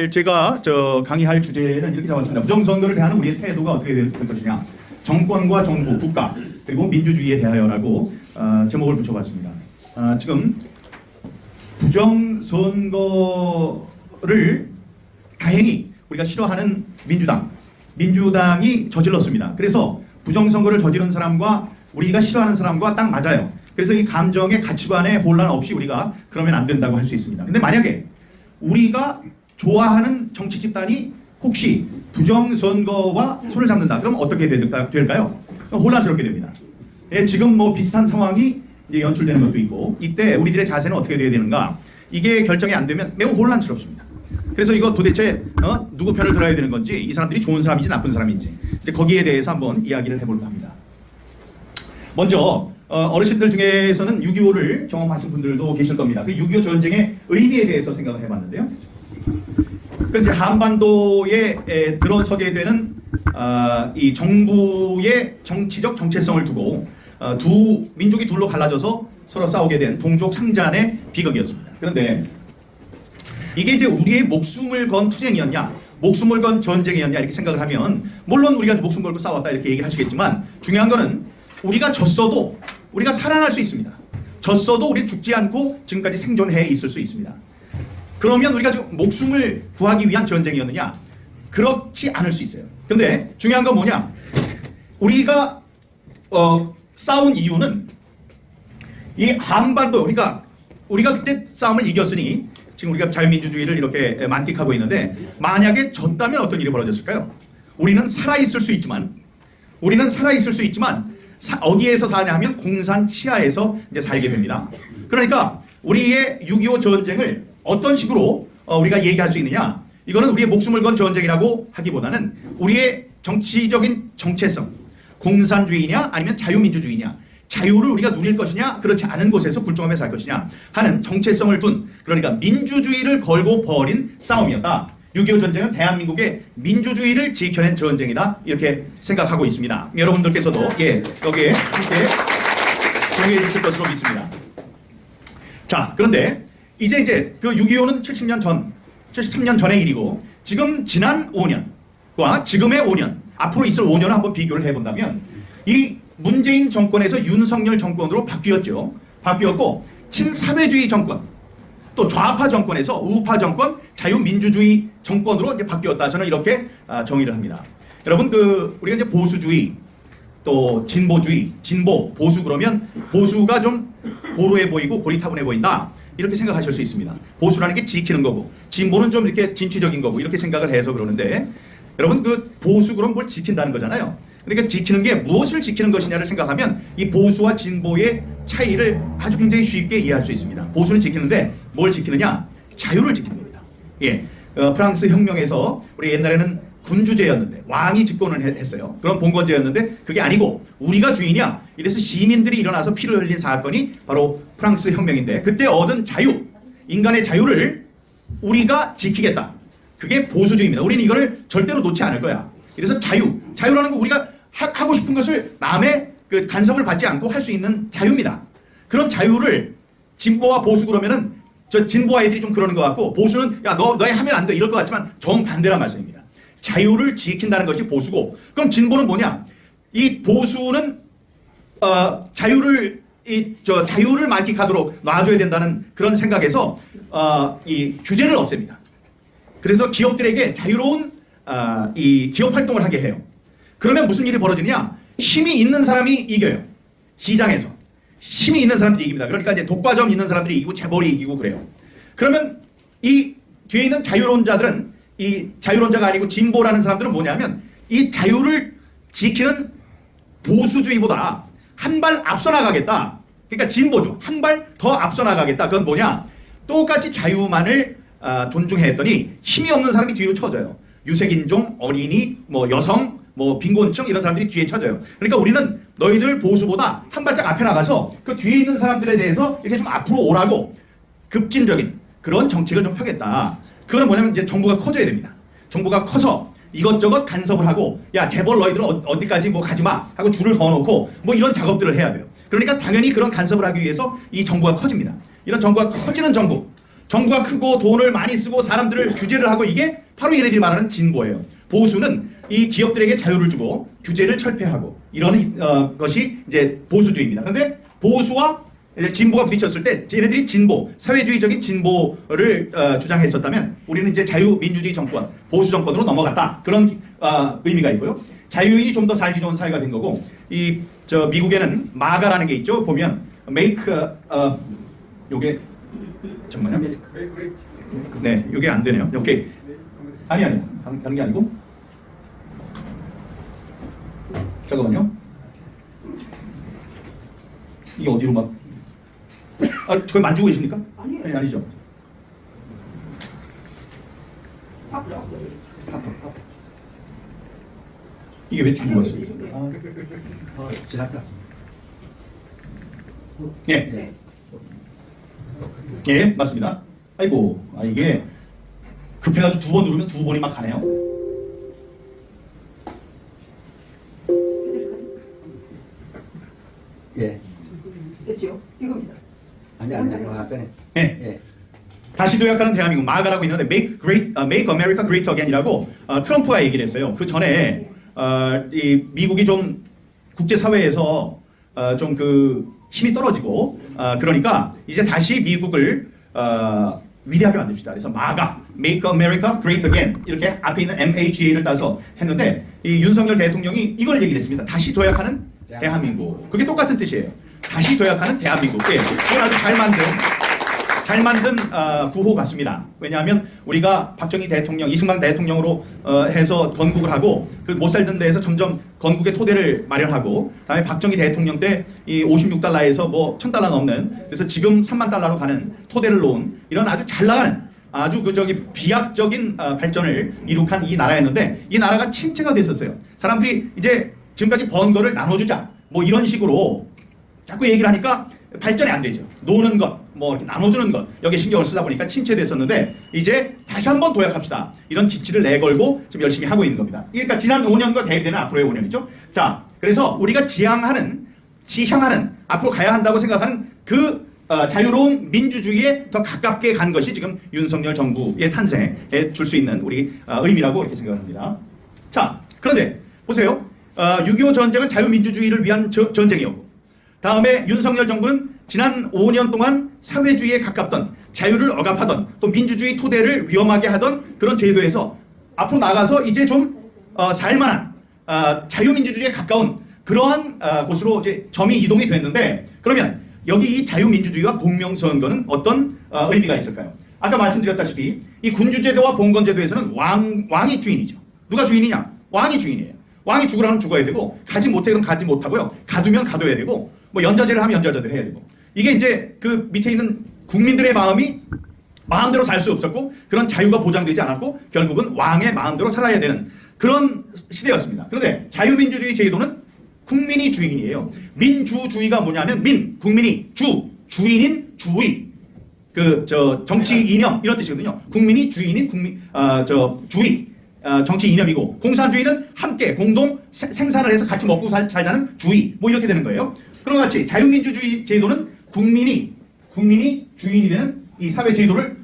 오늘 제가 강의할 주제는 이렇게 잡았습니다. 부정선거를 대하는 우리의 태도가 어떻게 될 것이냐. 정권과 정부, 국가, 그리고 민주주의에 대하여라고 제목을 붙여봤습니다. 지금 부정선거를 다행히 우리가 싫어하는 민주당이 저질렀습니다. 그래서 부정선거를 저지른 사람과 우리가 싫어하는 사람과 딱 맞아요. 그래서 이 감정의 가치관의 혼란 없이 우리가 그러면 안 된다고 할 수 있습니다. 근데 만약에 우리가 좋아하는 정치 집단이 혹시 부정선거와 손을 잡는다. 그럼 어떻게 될까요? 혼란스럽게 됩니다. 예, 지금 뭐 비슷한 상황이 이제 연출되는 것도 있고, 이때 우리들의 자세는 어떻게 돼야 되는가? 이게 결정이 안 되면 매우 혼란스럽습니다. 그래서 이거 도대체 누구 편을 들어야 되는 건지, 이 사람들이 좋은 사람인지 나쁜 사람인지, 이제 거기에 대해서 한번 이야기를 해볼까 합니다. 먼저 어르신들 중에서는 6.25를 경험하신 분들도 계실 겁니다. 그 6.25 전쟁의 의미에 대해서 생각을 해봤는데요. 그 이제 한반도에 들어서게 되는 이 정부의 정치적 정체성을 두고 두 민족이 둘로 갈라져서 서로 싸우게 된 동족 상잔의 비극이었습니다. 그런데 이게 이제 우리의 목숨을 건 투쟁이었냐, 목숨을 건 전쟁이었냐 이렇게 생각을 하면, 물론 우리가 목숨 걸고 싸웠다 이렇게 얘기를 하시겠지만, 중요한 거는 우리가 졌어도 우리가 살아날 수 있습니다. 졌어도 우리 죽지 않고 지금까지 생존해 있을 수 있습니다. 그러면 우리가 지금 목숨을 구하기 위한 전쟁이었느냐? 그렇지 않을 수 있어요. 근데 중요한 건 뭐냐? 우리가 싸운 이유는 이 한반도, 우리가 그때 싸움을 이겼으니 지금 우리가 자유민주주의를 이렇게 만끽하고 있는데, 만약에 졌다면 어떤 일이 벌어졌을까요? 우리는 살아있을 수 있지만 어디에서 사냐 하면 공산 치하에서 이제 살게 됩니다. 그러니까 우리의 6.25 전쟁을 어떤 식으로 우리가 얘기할 수 있느냐? 이거는 우리의 목숨을 건 전쟁이라고 하기보다는 우리의 정치적인 정체성, 공산주의냐 아니면 자유민주주의냐, 자유를 우리가 누릴 것이냐, 그렇지 않은 곳에서 굴종하며 살 것이냐 하는 정체성을 둔, 그러니까 민주주의를 걸고 벌인 싸움이었다. 6.25 전쟁은 대한민국의 민주주의를 지켜낸 전쟁이다, 이렇게 생각하고 있습니다. 여러분들께서도 여기에 함께 동의해 주실 것으로 믿습니다. 자, 그런데 이제 그 6.25는 73년 전의 일이고, 지금 지난 5년과 지금의 5년, 앞으로 있을 5년을 한번 비교를 해본다면, 이 문재인 정권에서 윤석열 정권으로 바뀌었고, 친사회주의 정권, 또 좌파 정권에서 우파 정권, 자유민주주의 정권으로 이제 바뀌었다. 저는 이렇게 정의를 합니다. 여러분, 우리가 이제 보수주의, 또 진보주의, 진보, 보수 그러면 보수가 좀 고루해 보이고 고리타분해 보인다, 이렇게 생각하실 수 있습니다. 보수라는 게 지키는 거고, 진보는 좀 이렇게 진취적인 거고, 이렇게 생각을 해서 그러는데, 여러분, 보수 그럼 뭘 지킨다는 거잖아요. 그러니까 지키는 게 무엇을 지키는 것이냐를 생각하면 이 보수와 진보의 차이를 아주 굉장히 쉽게 이해할 수 있습니다. 보수는 지키는데 뭘 지키느냐? 자유를 지키는 겁니다. 예, 프랑스 혁명에서 우리 옛날에는 군주제였는데 왕이 집권을 했어요. 그런 봉건제였는데 그게 아니고 우리가 주인이야. 이래서 시민들이 일어나서 피를 흘린 사건이 바로 프랑스 혁명인데, 그때 얻은 자유, 인간의 자유를 우리가 지키겠다. 그게 보수주의입니다. 우리는 이거를 절대로 놓지 않을 거야. 그래서 자유라는 거, 우리가 하고 싶은 것을 남의 그 간섭을 받지 않고 할 수 있는 자유입니다. 그런 자유를 진보와 보수 그러면은 저 진보 아이들이 좀 그러는 것 같고, 보수는 야 너희 하면 안 돼 이럴 것 같지만 정반대란 말씀입니다. 자유를 지킨다는 것이 보수고, 그럼 진보는 뭐냐? 이 보수는 자유를 만끽하도록 놔줘야 된다는 그런 생각에서 이 규제를 없앱니다. 그래서 기업들에게 자유로운 이 기업 활동을 하게 해요. 그러면 무슨 일이 벌어지냐? 힘이 있는 사람이 이겨요. 시장에서 힘이 있는 사람들이 이깁니다. 그러니까 이제 독과점 있는 사람들이 이기고 재벌이 이기고 그래요. 그러면 이 뒤에 있는 자유론자들은, 이 자유론자가 아니고 진보라는 사람들은 뭐냐면, 이 자유를 지키는 보수주의보다 한 발 앞서 나가겠다. 그러니까 진보죠. 한 발 더 앞서 나가겠다. 그건 뭐냐? 똑같이 자유만을 존중했더니 힘이 없는 사람이 뒤로 쳐져요. 유색인종, 어린이, 여성, 빈곤층 이런 사람들이 뒤에 쳐져요. 그러니까 우리는 너희들 보수보다 한 발짝 앞에 나가서 그 뒤에 있는 사람들에 대해서 이렇게 좀 앞으로 오라고 급진적인 그런 정책을 좀 펴겠다. 그거는 뭐냐면 이제 정부가 커져야 됩니다. 정부가 커서 이것저것 간섭을 하고, 야 재벌 너희들은 어디까지 가지마 하고 줄을 그어놓고 이런 작업들을 해야 돼요. 그러니까 당연히 그런 간섭을 하기 위해서 이 정부가 커집니다. 이런 정부가 커지는 정부가 크고 돈을 많이 쓰고 사람들을 규제를 하고 이게 바로 얘네들이 말하는 진보예요. 보수는 이 기업들에게 자유를 주고 규제를 철폐하고 이런 것이 이제 보수주의입니다. 그런데 보수와 이제 진보가 부딪혔을 때 얘네들이 진보, 사회주의적인 진보를 주장했었다면 우리는 이제 자유민주주의 정권, 보수 정권으로 넘어갔다. 그런 의미가 있고요. 자유인이 좀 더 살기 좋은 사회가 된 거고 미국에는 마가라는 게 있죠. 보면 make 요게 잠깐만요. 네, 요게 안 되네요. 오케이. 아니 다른 게 아니고 잠깐만요. 이게 어디로 막 저걸 만지고 계십니까? 아니에요. 아니, 아니죠. 앞으로. 이게 왜 뒤로 갔어요? 지났다. 예. 네. 예, 맞습니다. 아이고, 이게 급해가지고 2번 누르면 2번이 막 가네요. 예. 됐지요? 이겁니다. 아니, 전에. 예. 예. 다시 도약하는 대한민국 마가라고 있는데 Make America Great Again이라고 트럼프가 얘기를 했어요. 그 전에 이 미국이 좀 국제 사회에서 좀 그 힘이 떨어지고 그러니까 이제 다시 미국을 위대하게 만듭시다. 그래서 마가 Make America Great Again 이렇게 앞에 있는 MAGA를 따서 했는데 이 윤석열 대통령이 이걸 얘기를 했습니다. 다시 도약하는 대한민국. 그게 똑같은 뜻이에요. 다시 도약하는 대한민국. 예, 그걸 아주 잘 만든 구호 같습니다. 왜냐하면 우리가 박정희 대통령, 이승만 대통령으로 해서 건국을 하고 그 못 살던 데에서 점점 건국의 토대를 마련하고 다음에 박정희 대통령 때 이 56달러에서 뭐 1000달러 넘는 그래서 지금 3만 달러로 가는 토대를 놓은 이런 아주 잘 나가는 아주 비약적인 발전을 이룩한 이 나라였는데 이 나라가 침체가 됐었어요. 사람들이 이제 지금까지 번 거를 나눠주자 뭐 이런 식으로 자꾸 얘기를 하니까 발전이 안 되죠. 노는 것, 뭐 이렇게 나눠주는 것 여기에 신경을 쓰다 보니까 침체됐었는데 이제 다시 한번 도약합시다. 이런 기치를 내걸고 지금 열심히 하고 있는 겁니다. 그러니까 지난 5년과 대비되는 앞으로의 5년이죠. 자, 그래서 우리가 지향하는 앞으로 가야 한다고 생각하는 그 자유로운 민주주의에 더 가깝게 간 것이 지금 윤석열 정부의 탄생에 줄 수 있는 우리 의미라고 이렇게 생각합니다. 자, 그런데 보세요. 6.25 전쟁은 자유민주주의를 위한 전쟁이었고 다음에 윤석열 정부는 지난 5년 동안 사회주의에 가깝던 자유를 억압하던 또 민주주의 토대를 위험하게 하던 그런 제도에서 앞으로 나가서 이제 좀 살만한 자유민주주의에 가까운 그러한 곳으로 이제 점이 이동이 됐는데 그러면 여기 이 자유민주주의와 공명선거는 어떤 의미가 있을까요? 아까 말씀드렸다시피 이 군주제도와 봉건제도에서는 왕이 주인이죠. 누가 주인이냐? 왕이 주인이에요. 왕이 죽으라면 죽어야 되고 가지 못해 그럼 가지 못하고요. 가두면 가둬야 되고 뭐 연좌제를 하면 연좌제도 해야 되고 이게 이제 그 밑에 있는 국민들의 마음이 마음대로 살 수 없었고 그런 자유가 보장되지 않았고 결국은 왕의 마음대로 살아야 되는 그런 시대였습니다. 그런데 자유민주주의 제도는 국민이 주인이에요. 민주주의가 뭐냐면 국민이 주인인 주의 정치 이념 이런 뜻이거든요. 국민이 주인인 주의 정치 이념이고 공산주의는 함께 공동 생산을 해서 같이 먹고 살자는 주의 뭐 이렇게 되는 거예요. 그런 것 같이 자유민주주의 제도는 국민이 주인이 되는 이 사회 제도를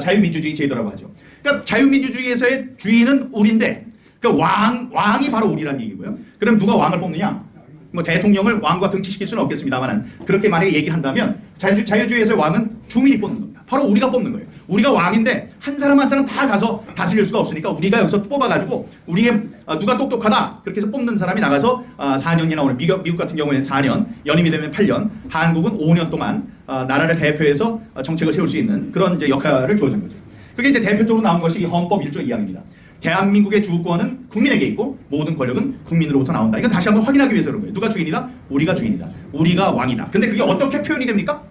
자유민주주의 제도라고 하죠. 그러니까 자유민주주의에서의 주인은 우리인데 그러니까 왕이 바로 우리란 얘기고요. 그럼 누가 왕을 뽑느냐? 뭐 대통령을 왕과 등치시킬 수는 없겠습니다만 그렇게 만약에 얘기를 한다면 자유주의에서의 왕은 주민이 뽑는 겁니다. 바로 우리가 뽑는 거예요. 우리가 왕인데 한 사람 한 사람 다 가서 다스릴 수가 없으니까 우리가 여기서 뽑아가지고 우리의 누가 똑똑하다 그렇게 해서 뽑는 사람이 나가서 4년이나 오늘 미국 같은 경우에는 4년, 연임이 되면 8년, 한국은 5년 동안 나라를 대표해서 정책을 세울 수 있는 그런 이제 역할을 주어진 거죠. 그게 이제 대표적으로 나온 것이 헌법 1조 2항입니다. 대한민국의 주권은 국민에게 있고 모든 권력은 국민으로부터 나온다. 이건 다시 한번 확인하기 위해서 그런 거예요. 누가 주인이다? 우리가 주인이다. 우리가 왕이다. 근데 그게 어떻게 표현이 됩니까?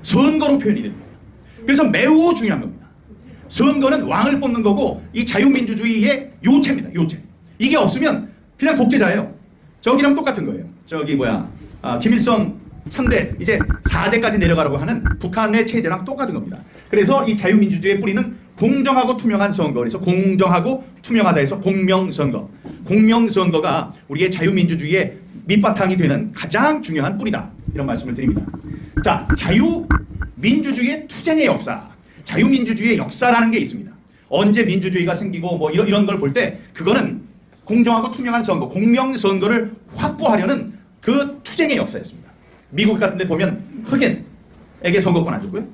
선거로 표현이 됩니다. 그래서 매우 중요한 겁니다. 선거는 왕을 뽑는 거고 이 자유민주주의의 요체입니다. 요체. 이게 없으면 그냥 독재자예요. 저기랑 똑같은 거예요. 김일성 3대 이제 4대까지 내려가라고 하는 북한의 체제랑 똑같은 겁니다. 그래서 이 자유민주주의의 뿌리는 공정하고 투명한 선거. 그래서 공정하고 투명하다 해서 공명선거. 공명선거가 우리의 자유민주주의의 밑바탕이 되는 가장 중요한 뿌리다. 이런 말씀을 드립니다. 자, 민주주의의 투쟁의 역사, 자유민주주의의 역사라는 게 있습니다. 언제 민주주의가 생기고 뭐 이런 걸 볼 때 그거는 공정하고 투명한 선거, 공명선거를 확보하려는 그 투쟁의 역사였습니다. 미국 같은 데 보면 흑인에게 선거권 안 줬고요.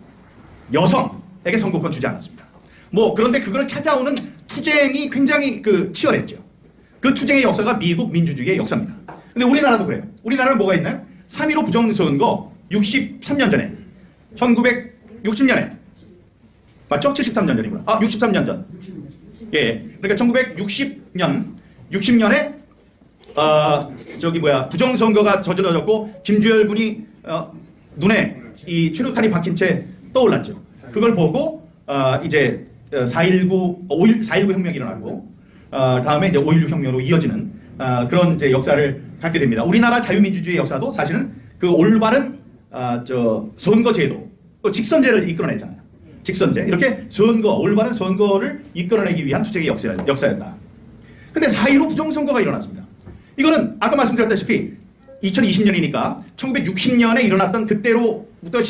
여성에게 선거권 주지 않았습니다. 뭐 그런데 그걸 찾아오는 투쟁이 굉장히 치열했죠. 그 투쟁의 역사가 미국 민주주의의 역사입니다. 근데 우리나라도 그래요. 우리나라는 뭐가 있나요? 3.15 부정선거 63년 전에 1960년에 맞죠? 73년 전이구나. 63년 전. 예. 그러니까 1960년에 부정선거가 저질러졌고 김주열 군이 눈에 이 최루탄이 박힌 채 떠올랐죠. 그걸 보고 이제 4.19 혁명이 일어나고 다음에 이제 5.16 혁명으로 이어지는 그런 이제 역사를 갖게 됩니다. 우리나라 자유민주주의 역사도 사실은 그 올바른 선거제도, 또 직선제를 이끌어냈잖아요. 직선제. 이렇게 올바른 선거를 이끌어내기 위한 투쟁의 역사였다. 근데 4.15 부정선거가 일어났습니다. 이거는 아까 말씀드렸다시피 2020년이니까 1960년에 일어났던 그때로부터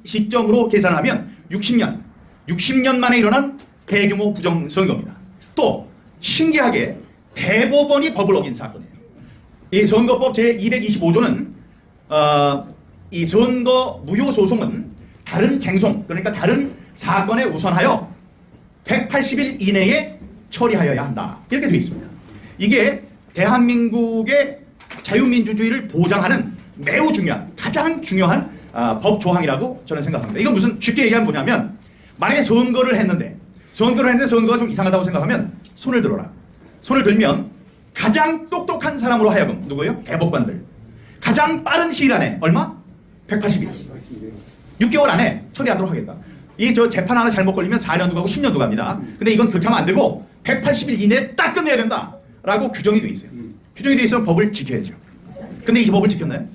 시점으로 계산하면 60년 만에 일어난 대규모 부정선거입니다. 또 신기하게 대법원이 법을 어긴 사건이에요. 이 선거법 제225조는 이 선거 무효 소송은 다른 쟁송, 그러니까 다른 사건에 우선하여 180일 이내에 처리하여야 한다. 이렇게 되어 있습니다. 이게 대한민국의 자유민주주의를 보장하는 매우 중요한, 가장 중요한 법 조항이라고 저는 생각합니다. 이건 무슨 쉽게 얘기하면 뭐냐면 만약에 선거를 했는데 선거가 좀 이상하다고 생각하면 손을 들어라. 손을 들면 가장 똑똑한 사람으로 하여금 누구예요? 대법관들. 가장 빠른 시일 안에 얼마? 180일. 6개월 안에 처리하도록 하겠다. 이 재판 하나 잘못 걸리면 4년도 가고 10년도 갑니다. 근데 이건 그렇게 하면 안 되고 180일 이내에 딱 끝내야 된다라고 규정이 돼 있어요. 규정이 돼 있으면 법을 지켜야죠. 근데 이 법을 지켰나요?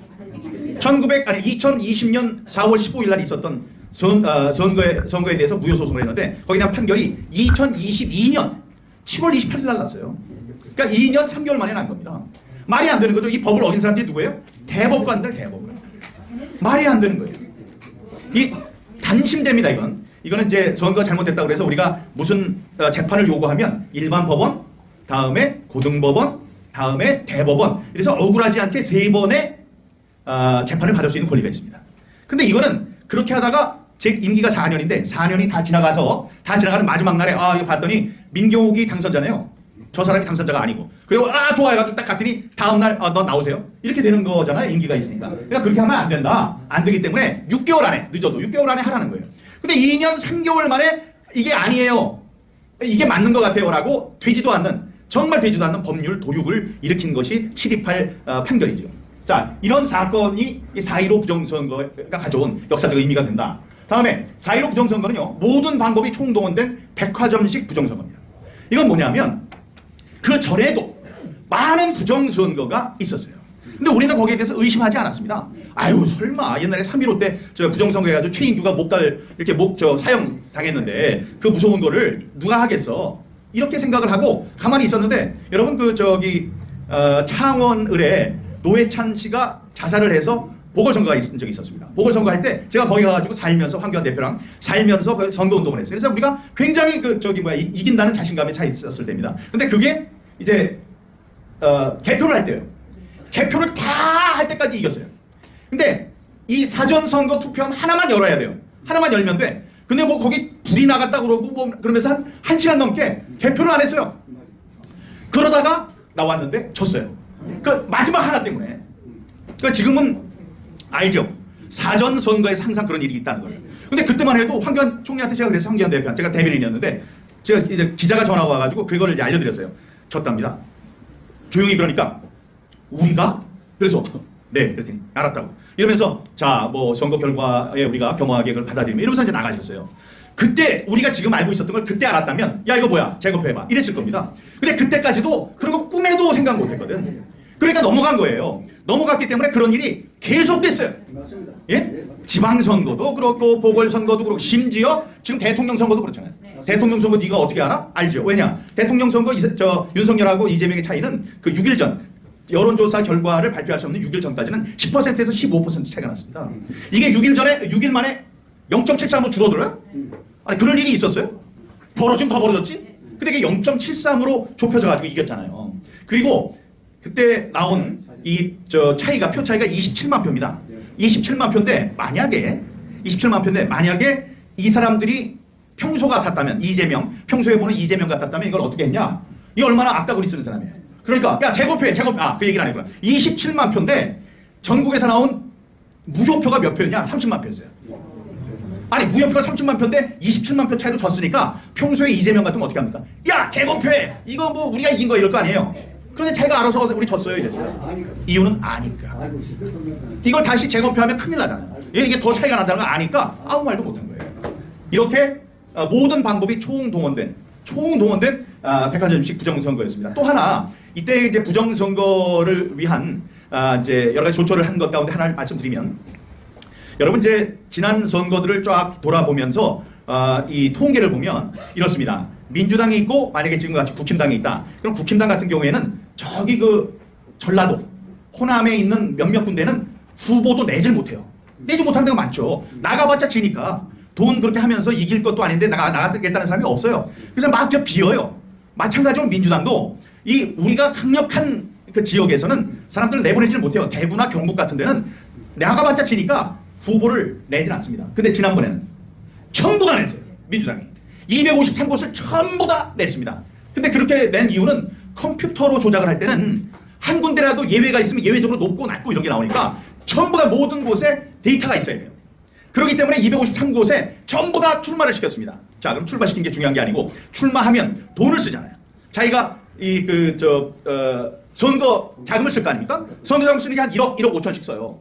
2020년 4월 15일 날 있었던 선거에 대해서 무효 소송을 했는데 거기에 대한 판결이 2022년 7월 28일 날 났어요. 그러니까 2년 3개월 만에 난 겁니다. 말이 안 되는 거죠. 이 법을 어긴 사람들이 누구예요? 대법관. 말이 안 되는 거예요. 이 단심제입니다. 이거는 이제 선거가 잘못됐다고 그래서 우리가 무슨 재판을 요구하면 일반 법원, 다음에 고등법원, 다음에 대법원, 그래서 억울하지 않게 3번의 재판을 받을 수 있는 권리가 있습니다. 근데 이거는 그렇게 하다가 제 임기가 4년인데 4년이 다 지나가는 마지막 날에 이거 봤더니 민경욱이 당선자네요. 저 사람이 당선자가 아니고. 그리고 좋아해가지고 딱 갔더니 다음날 너 나오세요. 이렇게 되는 거잖아요. 임기가 있으니까. 그러니까 그렇게 하면 안 된다. 안 되기 때문에 6개월 안에, 늦어도 6개월 안에 하라는 거예요. 근데 2년 3개월 만에 이게 아니에요. 이게 맞는 것 같아요. 라고 정말 되지도 않는 법률 도륙을 일으킨 것이 728 판결이죠. 자, 이런 사건이 4.15 부정선거가 가져온 역사적 의미가 된다. 다음에 4.15 부정선거는요. 모든 방법이 총동원된 백화점식 부정선거입니다. 이건 뭐냐면 그 전에도 많은 부정선거가 있었어요. 근데 우리는 거기에 대해서 의심하지 않았습니다. 아유 설마 옛날에 3.15 때 부정선거 해가지고 최인규가 사형 당했는데 그 무서운 거를 누가 하겠어. 이렇게 생각을 하고 가만히 있었는데 여러분 창원을에 노회찬 씨가 자살을 해서 보궐선거가 있은 적이 있었습니다. 보궐선거 할 때 제가 거기 가가지고 살면서 황교안 대표랑 살면서 그 선거운동을 했어요. 그래서 우리가 굉장히 이긴다는 자신감에 차 있었을 때입니다. 근데 그게 이제 개표를 할 때예요. 개표를 다 할 때까지 이겼어요. 근데 이 사전선거 투표함 하나만 열어야 돼요. 하나만 열면 돼. 근데 거기 불이 나갔다 그러고 그러면서 한 시간 넘게 개표를 안 했어요. 그러다가 나왔는데 졌어요. 그 마지막 하나 때문에. 그러니까 지금은 알죠. 사전선거에서 항상 그런 일이 있다는 거예요. 근데 그때만 해도 황교안 총리한테 제가 그래서 황교안 대표, 제가 대변인이었는데 제가 이제 기자가 전화가 와가지고 그거를 이제 알려드렸어요. 졌답니다. 조용히 그러니까 우리가? 그래서 네, 그랬더니 알았다고. 이러면서 선거 결과에 우리가 겸허하게 그걸 받아들이면 이러면서 이제 나가셨어요. 그때 우리가 지금 알고 있었던 걸 그때 알았다면 야 이거 뭐야 재검표해봐 이랬을 겁니다. 근데 그때까지도 그런 거 꿈에도 생각 못했거든. 그러니까 넘어간 거예요. 넘어갔기 때문에 그런 일이 계속됐어요. 맞습니다. 예? 지방선거도 그렇고 보궐선거도 그렇고 심지어 지금 대통령 선거도 그렇잖아요. 대통령 선거 네가 어떻게 알아? 알죠. 왜냐? 대통령 선거 윤석열하고 이재명의 차이는 그 6일 전 여론조사 결과를 발표할 수 없는 6일 전까지는 10%에서 15% 차이가 났습니다. 이게 6일 만에 0.73으로 줄어들어요? 아니 그럴 일이 있었어요? 벌어지면 더 벌어졌지? 근데 이게 0.73으로 좁혀져가지고 이겼잖아요. 그리고 그때 나온 표 차이가 27만 표입니다. 27만 표인데 만약에 이 사람들이 평소 같았다면 평소에 보는 이재명 같았다면 이걸 어떻게 했냐? 이 얼마나 악다구리 쓰는 사람이에요. 그러니까 야 제곱해 그 얘기는 아니구나. 27만 표인데 전국에서 나온 무효표가 몇 표였냐? 30만 표였어요. 아니 무효표가 30만 표인데 27만 표 차이로 졌으니까 평소에 이재명 같으면 어떻게 합니까? 야 제곱해! 이거 뭐 우리가 이긴 거 이럴 거 아니에요. 그런데 자기가 알아서 우리 졌어요 이랬어요. 이유는 아니까. 이걸 다시 재검표하면 큰일 나잖아요. 이게 더 차이가 난다는 걸 아니까 아무 말도 못한 거예요. 이렇게 모든 방법이 총동원된 백화점식 부정선거였습니다. 또 하나 이때 이제 부정선거를 위한 이제 여러 가지 조처를 한 것 가운데 하나를 말씀드리면, 여러분 이제 지난 선거들을 쫙 돌아보면서 이 통계를 보면 이렇습니다. 민주당이 있고 만약에 지금 같이 국힘당이 있다. 그럼 국힘당 같은 경우에는 저기 그 전라도, 호남에 있는 몇몇 군데는 후보도 내질 못해요. 내지 못하는 데가 많죠. 나가봤자 지니까. 돈 그렇게 하면서 이길 것도 아닌데 나가겠다는 사람이 없어요. 그래서 막 비어요. 마찬가지로 민주당도 우리가 강력한 그 지역에서는 사람들을 내보내지를 못해요. 대구나 경북 같은 데는 나가봤자 지니까 후보를 내질 않습니다. 근데 지난번에는 전부 다 냈어요. 민주당이. 253곳을 전부 다 냈습니다. 근데 그렇게 낸 이유는 컴퓨터로 조작을 할 때는 한 군데라도 예외가 있으면 예외적으로 높고 낮고 이런 게 나오니까 전부 다 모든 곳에 데이터가 있어야 돼요. 그렇기 때문에 253곳에 전부 다 출마를 시켰습니다. 자, 그럼 출마시킨 게 중요한 게 아니고, 출마하면 돈을 쓰잖아요. 자기가 선거 자금을 쓸 거 아닙니까? 선거 자금 쓰는 게 한 1억 5천씩 써요.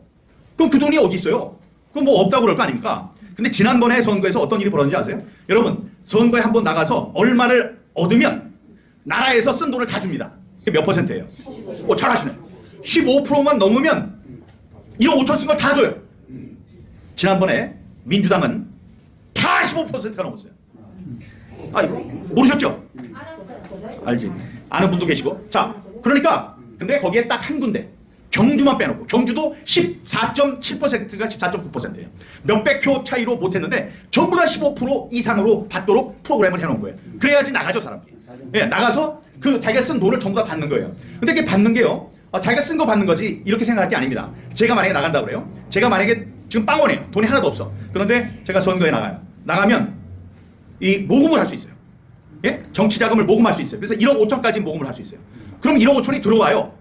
그럼 그 돈이 어디 있어요? 그럼 뭐 없다고 그럴 거 아닙니까? 근데 지난번에 선거에서 어떤 일이 벌어졌는지 아세요? 여러분, 선거에 한번 나가서 얼마를 얻으면 나라에서 쓴 돈을 다 줍니다. 그게 몇 %예요? 잘하시네. 15%만 넘으면 1억 5천 쓴 걸 다 줘요. 지난번에 민주당은 다 15%가 넘었어요. 모르셨죠? 알지. 아는 분도 계시고. 자, 그러니까 근데 거기에 딱 한 군데, 경주만 빼놓고, 경주도 14.7%가 14.9%예요. 몇백 표 차이로 못했는데 전부 다 15% 이상으로 받도록 프로그램을 해놓은 거예요. 그래야지 나가죠, 사람들이. 예, 나가서 자기가 쓴 돈을 전부 다 받는 거예요. 근데 이게 받는 게요, 자기가 쓴 거 받는 거지 이렇게 생각할 게 아닙니다. 제가 만약에 나간다고 그래요. 제가 만약에 지금 빵원이에요. 돈이 하나도 없어. 그런데 제가 선거에 나가요. 나가면 이 모금을 할 수 있어요. 예? 정치 자금을 모금할 수 있어요. 그래서 1억 5천까지 모금을 할 수 있어요. 그럼 1억 5천이 들어와요.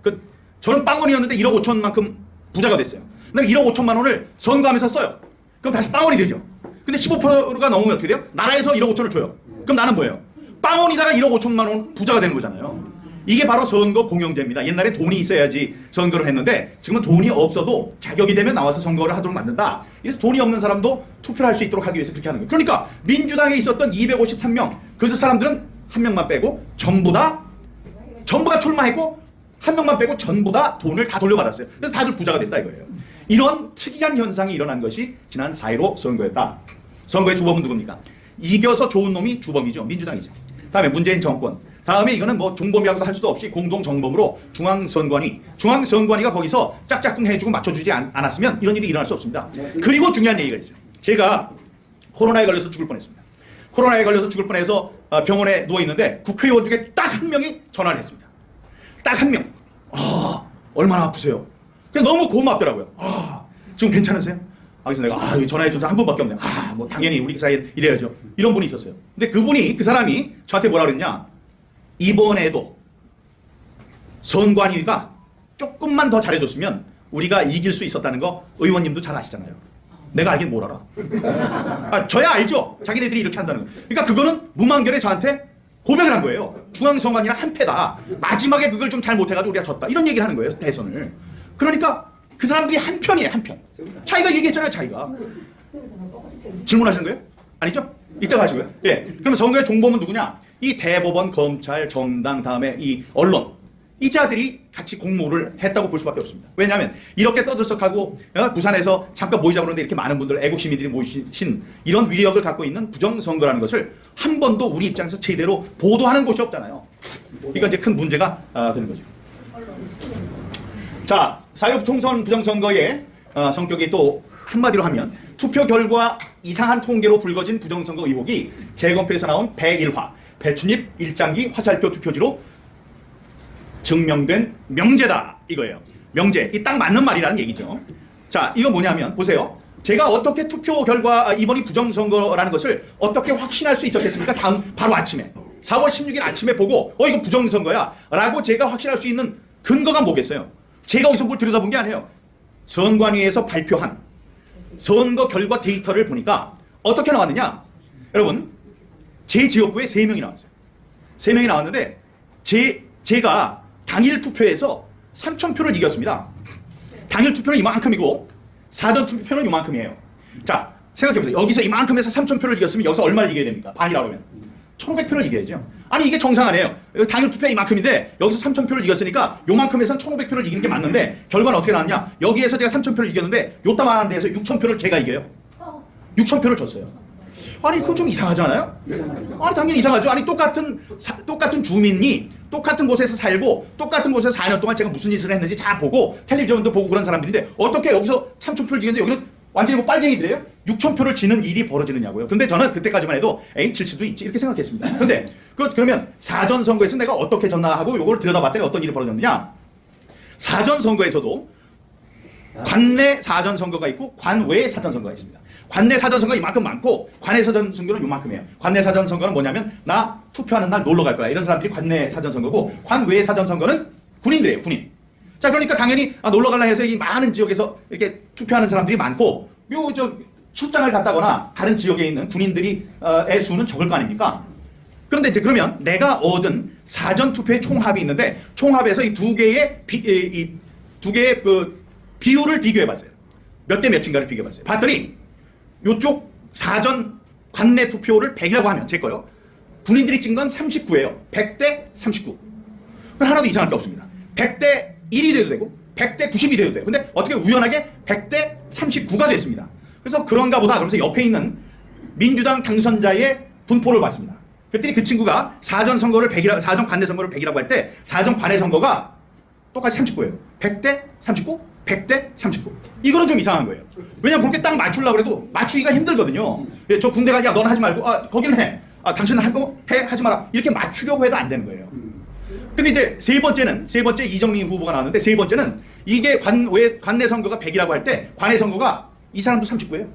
저는 빵원이었는데 1억 5천만큼 부자가 됐어요. 근데 1억 5천만 원을 선거하면서 써요. 그럼 다시 빵원이 되죠. 근데 15%가 넘으면 어떻게 돼요? 나라에서 1억 5천을 줘요. 그럼 나는 뭐예요? 빵원이다가 1억 5천만 원 부자가 되는 거잖아요. 이게 바로 선거 공영제입니다. 옛날에 돈이 있어야지 선거를 했는데 지금은 돈이 없어도 자격이 되면 나와서 선거를 하도록 만든다. 그래서 돈이 없는 사람도 투표를 할 수 있도록 하기 위해서 그렇게 하는 거예요. 그러니까 민주당에 있었던 253명, 그 사람들은 한 명만 빼고 전부 다 출마했고, 한 명만 빼고 전부 다 돈을 다 돌려받았어요. 그래서 다들 부자가 됐다 이거예요. 이런 특이한 현상이 일어난 것이 지난 4.15 선거였다. 선거의 주범은 누굽니까? 이겨서 좋은 놈이 주범이죠. 민주당이죠. 다음에 문재인 정권. 다음에 이거는 뭐 중범이라고도 할 수도 없이 공동정범으로 중앙선관위가 거기서 짝짝꿍 해주고 맞춰주지 않았으면 이런 일이 일어날 수 없습니다. 그리고 중요한 얘기가 있어요. 제가 코로나에 걸려서 죽을 뻔했습니다. 코로나에 걸려서 죽을 뻔해서 병원에 누워있는데 국회의원 중에 딱 한 명이 전화를 했습니다. 딱 한 명. 얼마나 아프세요? 그냥 너무 고맙더라고요. 지금 괜찮으세요? 그래서 내가 전화해줘서 한 분밖에 없네. 뭐 당연히 우리 사이에 이래야죠. 이런 분이 있었어요. 근데 그 사람이 저한테 뭐라 그랬냐? 이번에도 선관위가 조금만 더 잘해줬으면 우리가 이길 수 있었다는 거 의원님도 잘 아시잖아요. 내가 알긴 뭘 알아. 저야 알죠. 자기네들이 이렇게 한다는 거. 그러니까 그거는 무만결에 저한테 고백을 한 거예요. 중앙선관위랑 한패다. 마지막에 그걸 좀 잘 못해가지고 우리가 졌다. 이런 얘기를 하는 거예요. 대선을. 그러니까 그 사람들이 한 편이에요. 한 편. 자기가 얘기했잖아요. 자기가. 질문하시는 거예요? 아니죠? 이따가 하시고요. 예. 그러면 선거의 종범은 누구냐? 이 대법원, 검찰, 정당, 다음에 이 언론, 이 자들이 같이 공모를 했다고 볼 수밖에 없습니다. 왜냐하면 이렇게 떠들썩하고 부산에서 잠깐 모이자고 그러는데 이렇게 많은 분들, 애국 시민들이 모이신 이런 위력을 갖고 있는 부정선거라는 것을 한 번도 우리 입장에서 제대로 보도하는 곳이 없잖아요. 이건 이제 큰 문제가 되는 거죠. 자, 4.15 총선 부정선거의 성격이 또 한마디로 하면 투표 결과 이상한 통계로 불거진 부정선거 의혹이 재검표에서 나온 101화 배춧잎 일장기 화살표 투표지로 증명된 명제다 이거예요. 명제. 이 딱 맞는 말이라는 얘기죠. 자, 이거 뭐냐면 보세요. 제가 어떻게 투표 결과 이번이 부정선거라는 것을 어떻게 확신할 수 있었겠습니까? 바로 아침에 4월 16일 아침에 보고 이거 부정선거야 라고 제가 확신할 수 있는 근거가 뭐겠어요? 제가 어디서 뭘 들여다본 게 아니에요. 선관위에서 발표한 선거 결과 데이터를 보니까 어떻게 나왔느냐? 여러분, 제 지역구에 3명이 나왔어요. 3명이 나왔는데 제가 당일 투표에서 3,000표를 이겼습니다. 당일 투표는 이만큼이고 사전 투표는 이만큼이에요. 자, 생각해보세요. 여기서 이만큼에서 3,000표를 이겼으면 여기서 얼마를 이겨야 됩니까? 반이라고 하면 1,500표를 이겨야죠. 아니 이게 정상 아니에요. 당일 투표 이만큼인데 여기서 3,000표를 이겼으니까 요만큼에선 1,500표를 이기는 게 맞는데 결과는 어떻게 나왔냐? 여기에서 제가 3,000표를 이겼는데 요따만한 데에서 6,000표를 제가 이겨요. 6,000표를 줬어요. 아니 그건 좀 이상하잖아요? 아니 당연히 이상하죠. 아니 똑같은 주민이 똑같은 곳에서 살고 똑같은 곳에서 4년 동안 제가 무슨 짓을 했는지 다 보고 텔레비전도 보고 그런 사람들인데 어떻게 여기서 3,000표를 이겼는데 여기는 완전히 뭐 빨갱이들이에요? 6,000표를 지는 일이 벌어지느냐고요. 근데 저는 그때까지만 해도 질 수도 있지 이렇게 생각했습니다. 근데 그러면 사전선거에서 내가 어떻게 졌나 하고 요걸 들여다봤더니 어떤 일이 벌어졌느냐? 사전선거에서도 관내 사전선거가 있고 관외 사전선거가 있습니다. 관내 사전선거가 이만큼 많고 관내 사전선거는 요만큼이에요. 관내 사전선거는 뭐냐면 나 투표하는 날 놀러 갈 거야. 이런 사람들이 관내 사전선거고 관외 사전선거는 군인들이에요. 군인. 자, 그러니까 당연히 놀러 갈라 해서 이 많은 지역에서 이렇게 투표하는 사람들이 많고 출장을 갔다거나 다른 지역에 있는 군인들의 수는 적을 거 아닙니까? 그런데 이제 그러면 내가 얻은 사전 투표의 총합이 있는데 총합에서 이 두 개의 비율을 비교해봤어요. 몇 대 몇인가를 비교해봤어요. 봤더니 요쪽 사전 관내 투표를 100이라고 하면 제 거요. 군인들이 찍은 건 39예요. 100대 39. 그건 하나도 이상할 게 없습니다. 100대 1이 돼도 되고 100대 90이 돼도 돼요. 근데 어떻게 우연하게 100대 39가 됐습니다. 그래서 그런가 보다 그러면서 옆에 있는 민주당 당선자의 분포를 봤습니다. 그랬더니 그 친구가 사전 관내 선거를 100이라고 할 때 사전 관내 선거가 똑같이 39예요. 100대 39, 100대 39. 이거는 좀 이상한 거예요. 왜냐면 그렇게 딱 맞추려고 해도 맞추기가 힘들거든요. 저 군대 가냐 너는 하지 말고 거기는 해. 당신은 하고 해 하지 마라. 이렇게 맞추려고 해도 안 되는 거예요. 근데 이제 세 번째 이정민 후보가 나왔는데 세 번째는 이게 관내 선거가 100이라고 할 때 관내 선거가 이 사람도 39예요.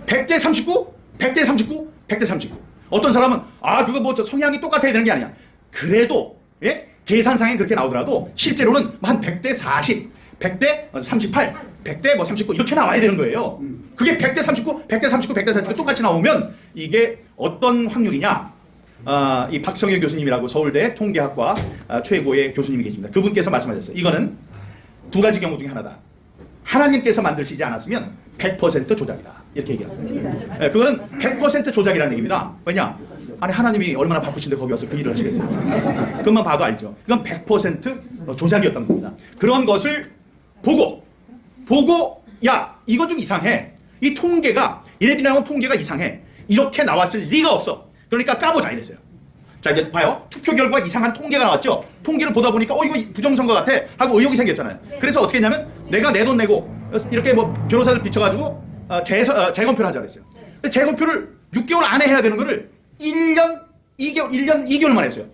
100대 39, 100대 39, 100대 39. 어떤 사람은 그거 뭐 성향이 똑같아야 되는 게 아니야. 그래도 계산상에 그렇게 나오더라도 실제로는 한 100대 40, 100대 38, 100대 뭐 39 이렇게 나와야 되는 거예요. 그게 100대 39, 100대 39, 100대 39 똑같이 나오면 이게 어떤 확률이냐? 이 박성현 교수님이라고 서울대 통계학과 최고의 교수님이 계십니다. 그분께서 말씀하셨어요. 이거는 두 가지 경우 중에 하나다. 하나님께서 만드시지 않았으면 100% 조작이다. 이렇게 얘기했어요. 그거는 100% 조작이라는 얘기입니다. 왜냐? 아니 하나님이 얼마나 바쁘신데 거기 와서 그 일을 하시겠어요. 그것만 봐도 알죠. 그건 100% 조작이었던 겁니다. 그런 것을 보고 야 이거 좀 이상해. 이 통계가 얘네들이 나온 통계가 이상해. 이렇게 나왔을 리가 없어. 그러니까 까보자 이랬어요. 자 이제 봐요. 투표 결과 이상한 통계가 나왔죠. 통계를 보다 보니까 이거 부정선거 같아 하고 의혹이 생겼잖아요. 그래서 어떻게 했냐면 내가 내 돈 내고 이렇게 뭐 변호사들 비춰가지고 재검표를 하자 그랬어요. 근데 재검표를 6개월 안에 해야 되는 거를 1년 2개월만 했어요.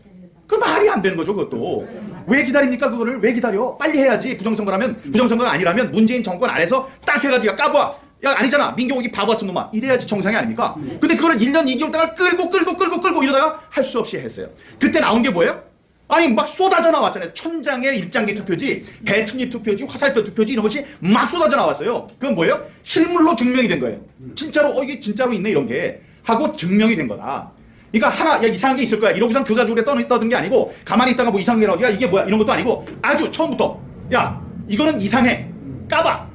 그 말이 안 되는 거죠. 그것도 왜 기다립니까? 그거를 왜 기다려? 빨리 해야지. 부정선거가 아니라면 문재인 정권 안에서 딱 해가지고 까봐. 야 아니잖아. 민경욱이 바보 같은 놈아. 이래야지 정상이 아닙니까? 근데 그거를 1년 2개월 동안 끌고 이러다가 할 수 없이 했어요. 그때 나온 게 뭐예요? 아니 막 쏟아져 나왔잖아요. 천장의 일장기 투표지, 배춧잎 투표지, 화살표 투표지 이런 것이 막 쏟아져 나왔어요. 그건 뭐예요? 실물로 증명이 된 거예요. 진짜로 이게 진짜로 있네 이런 게 하고 증명이 된 거다. 그러니까 이상한 게 있을 거야. 이러고선 그 가지고 떠든 게 아니고 가만히 있다가 뭐 이상한 게 나오니까 이게 뭐야 이런 것도 아니고 아주 처음부터 야 이거는 이상해. 까봐.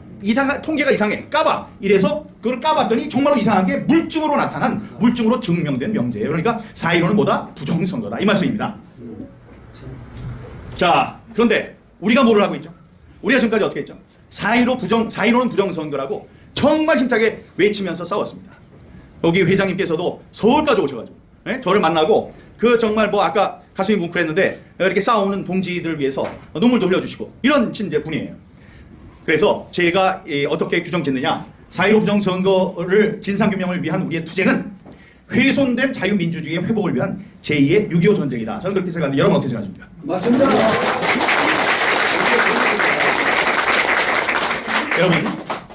통계가 이상해. 까봐. 이래서 그걸 까봤더니 정말로 이상한 게 물증으로 나타난 물증으로 증명된 명제예요. 그러니까 4.15는 뭐다? 부정선거다. 이 말씀입니다. 자, 그런데 우리가 뭐를 하고 있죠? 우리가 지금까지 어떻게 했죠? 4.15는 부정선거라고 정말 힘차게 외치면서 싸웠습니다. 여기 회장님께서도 서울까지 오셔가지고 저를 만나고 그 정말 뭐 아까 가슴이 뭉클했는데 이렇게 싸우는 동지들 위해서 눈물도 흘려주시고 이런 이제 분이에요. 그래서 제가 어떻게 규정 짓느냐. 4.15 부정선거를 진상규명을 위한 우리의 투쟁은 훼손된 자유민주주의의 회복을 위한 제2의 6.25 전쟁이다. 저는 그렇게 생각하는데 여러분 어떻게 생각하십니까? 맞습니다. 여러분,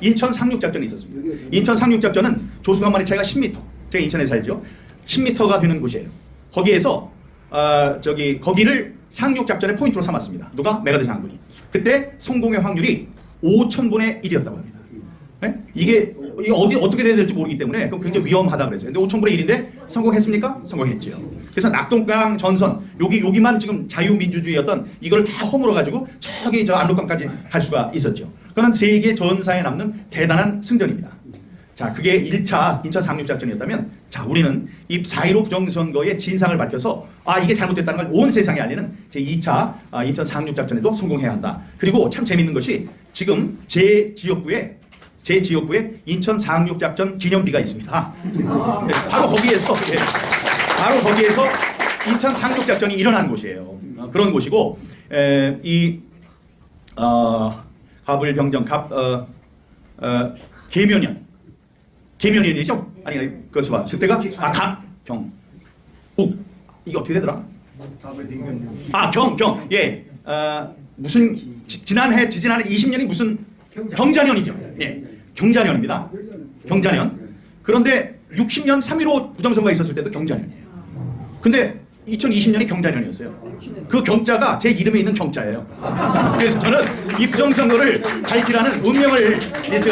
인천 상륙작전이 있었습니다. 인천 상륙작전은 조수간만의 차이가 10m. 제가 인천에 살죠. 10m가 되는 곳이에요. 거기에서 거기를 상륙작전의 포인트로 삼았습니다. 누가? 메가드 장군이. 그때 성공의 확률이 5,000분의 1이었다고 합니다. 네? 이게 어떻게 돼야 될지 모르기 때문에 그건 굉장히 위험하다 그랬어요. 근데 5,000분의 1인데 성공했습니까? 성공했죠. 그래서 낙동강 전선 여기만 지금 자유민주주의였던 이걸 다 허물어 가지고 저기 저 압록강까지 갈 수가 있었죠. 그건 세계 전사에 남는 대단한 승전입니다. 자, 그게 1차 인천 상륙작전이었다면, 자, 우리는 이 4.15 부정선거의 진상을 밝혀서 이게 잘못됐다는 걸 온 세상에 알리는 제 2차 인천 상륙작전에도 성공해야 한다. 그리고 참 재밌는 것이 지금 제 지역구에 인천 상륙작전 기념비가 있습니다. 네, 바로 거기에서 인천 상륙작전이 일어난 곳이에요. 그런 곳이고, 갑을병정 계면연이죠? 아니, 그것을 봐. 그때가, 욱. 이게 어떻게 되더라? 예. 무슨, 지지난해 20년이 무슨 경자년이죠. 예. 경자년입니다. 경자년. 그런데 60년 3.15 부정선거가 있었을 때도 경자년이에요. 근데 2020년이 경자년이었어요. 그 경자가 제 이름에 있는 경자예요. 그래서 저는 이 부정선거를 밝히라는 운명을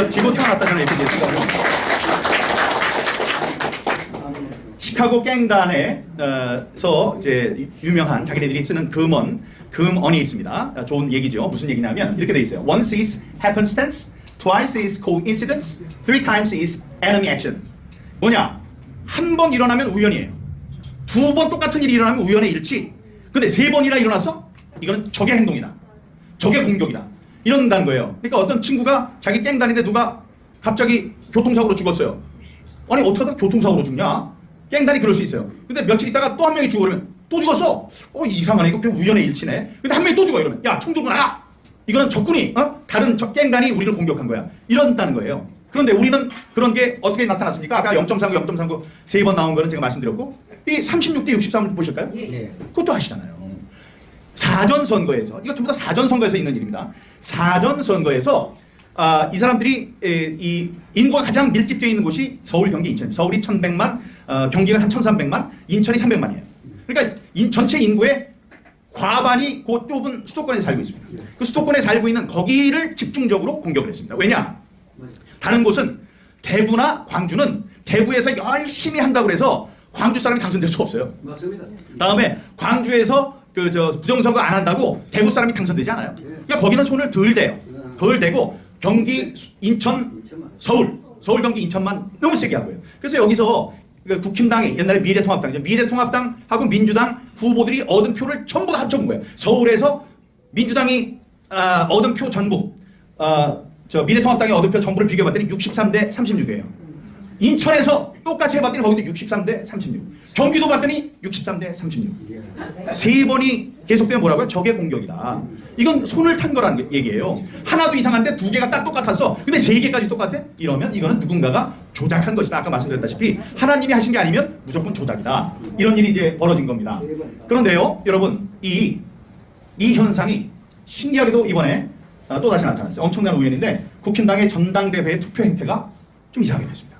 지고 태어났다 저는 이렇게 생각합니다. 시카고 갱단에서 이제 유명한 자기네들이 쓰는 금언이 있습니다. 좋은 얘기죠. 무슨 얘기냐면 이렇게 돼 있어요. Once is happenstance, twice is coincidence, three times is enemy action. 뭐냐? 한 번 일어나면 우연이에요. 두 번 똑같은 일이 일어나면 우연의 일치. 근데 세 번이나 일어나서 이거는 적의 행동이다. 적의 공격이다. 이런다는 거예요. 그러니까 어떤 친구가 자기 갱단인데 누가 갑자기 교통사고로 죽었어요. 아니 어떻게 하다 교통사고로 죽냐? 갱단이 그럴 수 있어요. 근데 며칠 있다가 또 한 명이 죽어 그러면 또 죽었어. 이상하네. 이거 그냥 우연의 일치네. 근데 한 명이 또 죽어 이러면 야 총 들고 나가. 이거는 적군이 다른 갱단이 우리를 공격한 거야. 이런다는 거예요. 그런데 우리는 그런 게 어떻게 나타났습니까? 아까 0.39 세 번 나온 거는 제가 말씀드렸고 이 36대 63 보실까요? 네. 그것도 아시잖아요. 사전선거에서 이거 전부 다 사전선거에서 있는 일입니다. 사전선거에서 이 사람들이 이 인구가 가장 밀집되어 있는 곳이 서울, 경기, 인천. 서울이 1,100만, 경기가 한 1,300만, 인천이 300만이에요. 그러니까 전체 인구의 과반이 그 좁은 수도권에 살고 있습니다. 그 수도권에 살고 있는 거기를 집중적으로 공격을 했습니다. 왜냐? 다른 곳은 대구나 광주는 대구에서 열심히 한다고 해서 광주 사람이 당선될 수 없어요. 맞습니다. 다음에 광주에서 부정선거 안 한다고 대구 사람이 당선되지 않아요. 그러니까 거기는 손을 덜 대요. 덜 대고 경기, 인천, 서울, 경기, 인천만 너무 세게 하고요. 그래서 여기서 국힘당이 옛날에 미래통합당이죠. 미래통합당하고 민주당 후보들이 얻은 표를 전부 다 합쳐본 거예요. 서울에서 민주당이 얻은 표 전부, 미래통합당이 얻은 표 전부를 비교해봤더니 63대 36이에요. 인천에서 똑같이 해봤더니 거기도 63대 36. 경기도 봤더니 63대 36. 세 번이 계속되면 뭐라고요? 적의 공격이다. 이건 손을 탄 거라는 얘기예요. 하나도 이상한데 두 개가 딱 똑같았어. 근데 세 개까지 똑같아? 이러면 이거는 누군가가 조작한 것이다. 아까 말씀드렸다시피 하나님이 하신 게 아니면 무조건 조작이다. 이런 일이 이제 벌어진 겁니다. 그런데요, 여러분, 이 현상이 신기하게도 이번에 또 다시 나타났어요. 엄청난 우연인데 국힘당의 전당대회 투표 행태가 좀 이상하게 됐습니다.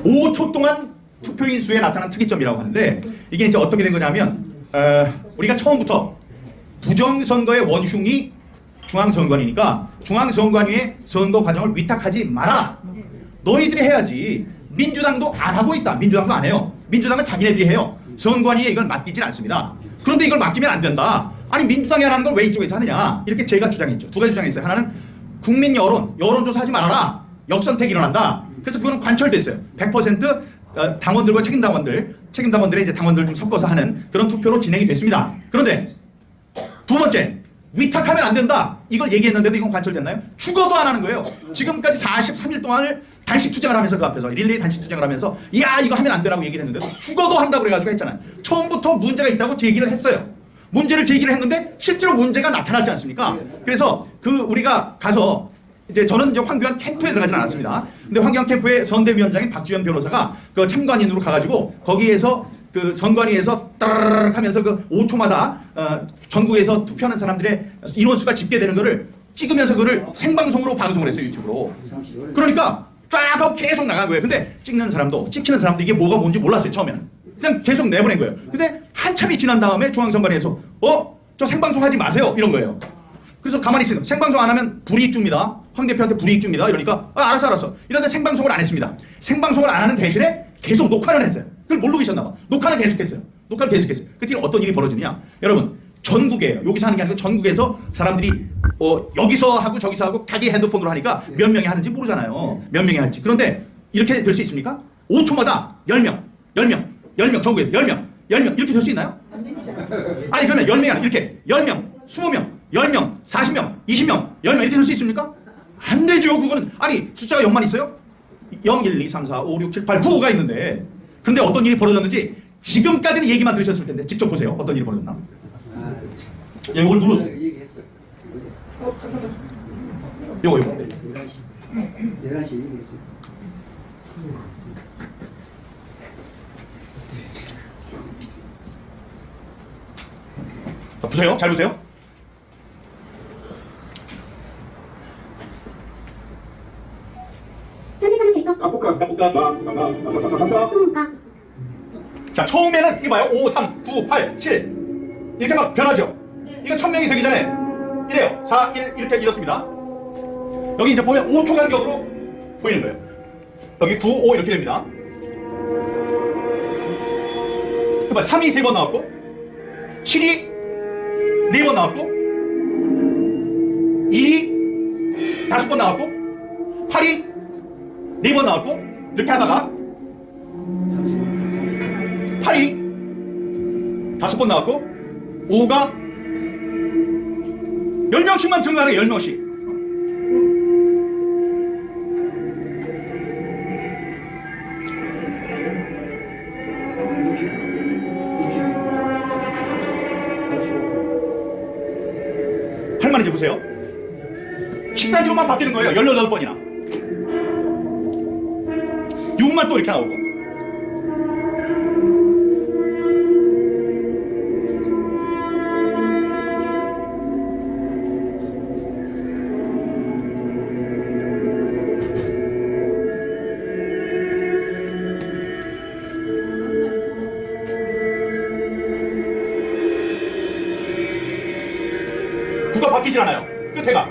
5초 동안 투표인 수에 나타난 특이점이라고 하는데 이게 이제 어떻게 된 거냐면 우리가 처음부터 부정선거의 원흉이 중앙선관위니까 중앙선관위의 선거 과정을 위탁하지 마라. 너희들이 해야지. 민주당도 안 하고 있다. 민주당도 안 해요. 민주당은 자기네들이 해요. 선관위에 이걸 맡기질 않습니다. 그런데 이걸 맡기면 안 된다. 아니 민주당이 하는 걸 왜 이쪽에서 하느냐. 이렇게 제가 주장했죠. 두 가지 주장이 있어요. 하나는 국민 여론조사 하지 말아라. 역선택이 일어난다. 그래서 그거는 관철됐어요. 100% 당원들과 책임당원들의 이제 당원들 좀 섞어서 하는 그런 투표로 진행이 됐습니다. 그런데 두 번째, 위탁하면 안 된다. 이걸 얘기했는데도 이건 관철됐나요? 죽어도 안 하는 거예요. 지금까지 43일 동안을 단식 투쟁을 하면서 그 앞에서 릴레이 단식 투쟁을 하면서 야 이거 하면 안 되라고 얘기를 했는데도 죽어도 한다고 그래가지고 했잖아요. 처음부터 문제가 있다고 제기를 했어요. 문제를 제기를 했는데 실제로 문제가 나타났지 않습니까? 그래서 우리가 가서 이제 저는 이제 황교안 캠프에 들어가진 않았습니다. 근데 황교안 캠프의 선대위원장인 박주현 변호사가 그 참관인으로 가가지고 거기에서 그 선관위에서 따라락 하면서 그 5초마다 전국에서 투표하는 사람들의 인원수가 집계되는 거를 찍으면서 그를 생방송으로 방송을 했어요, 유튜브로. 그러니까 쫙 하고 계속 나간 거예요. 근데 찍는 사람도 찍히는 사람도 이게 뭐가 뭔지 몰랐어요, 처음에는. 그냥 계속 내보낸 거예요. 근데 한참이 지난 다음에 중앙선관위에서 저 생방송 하지 마세요, 이런 거예요. 그래서 가만히 있어요. 생방송 안 하면 불이익 줍니다. 황 대표한테 불이익 줍니다. 이러니까 알았어. 이런데 생방송을 안 했습니다. 생방송을 안 하는 대신에 계속 녹화를 했어요. 그걸 모르고 계셨나 봐. 녹화를 계속했어요. 그 뒤에 어떤 일이 벌어지느냐. 여러분, 전국에 여기서 하는 게 아니고 전국에서 사람들이 여기서 하고 저기서 하고 자기 핸드폰으로 하니까 몇 명이 하는지 모르잖아요. 몇 명이 할지. 그런데 이렇게 될 수 있습니까? 5초마다 10명 전국에서 10명 이렇게 될 수 있나요? 아니 그러면 10명이 아니라 이렇게 10명, 20명, 10명, 40명, 20명, 10명 이렇게 될 수 있습니까? 안 되죠. 그거는. 아니 숫자가 0만 있어요? 0, 1, 2, 3, 4, 5, 6, 7, 8, 9가 있는데 그런데 어떤 일이 벌어졌는지 지금까지는 얘기만 들으셨을 텐데 직접 보세요. 어떤 일이 벌어졌나? 이걸 눌러주세요. 잠깐만. 요거 11시 얘기했어요. 자, 보세요. 잘 보세요. 자, 처음에는 이거 봐요. 5, 3, 9, 8, 7 이렇게 막 변하죠. 이거 1000명이 되기 전에 이래요. 4, 1 이렇게 이렇습니다. 여기 이제 보면 5초 간격으로 보이는 거예요. 여기 9, 5 이렇게 됩니다. 해봐. 3이 3번 나왔고 7이 4번 나왔고 1이 5번 나왔고 8이 4번 나왔고 이렇게 하다가 8이 5번 나왔고 5가 10명씩만 증가하네. 10명씩. 할 말인지 보세요. 10단위로만 바뀌는 거예요. 18번이나 6만 또 이렇게 나오고. 구가 바뀌질 않아요. 끝에가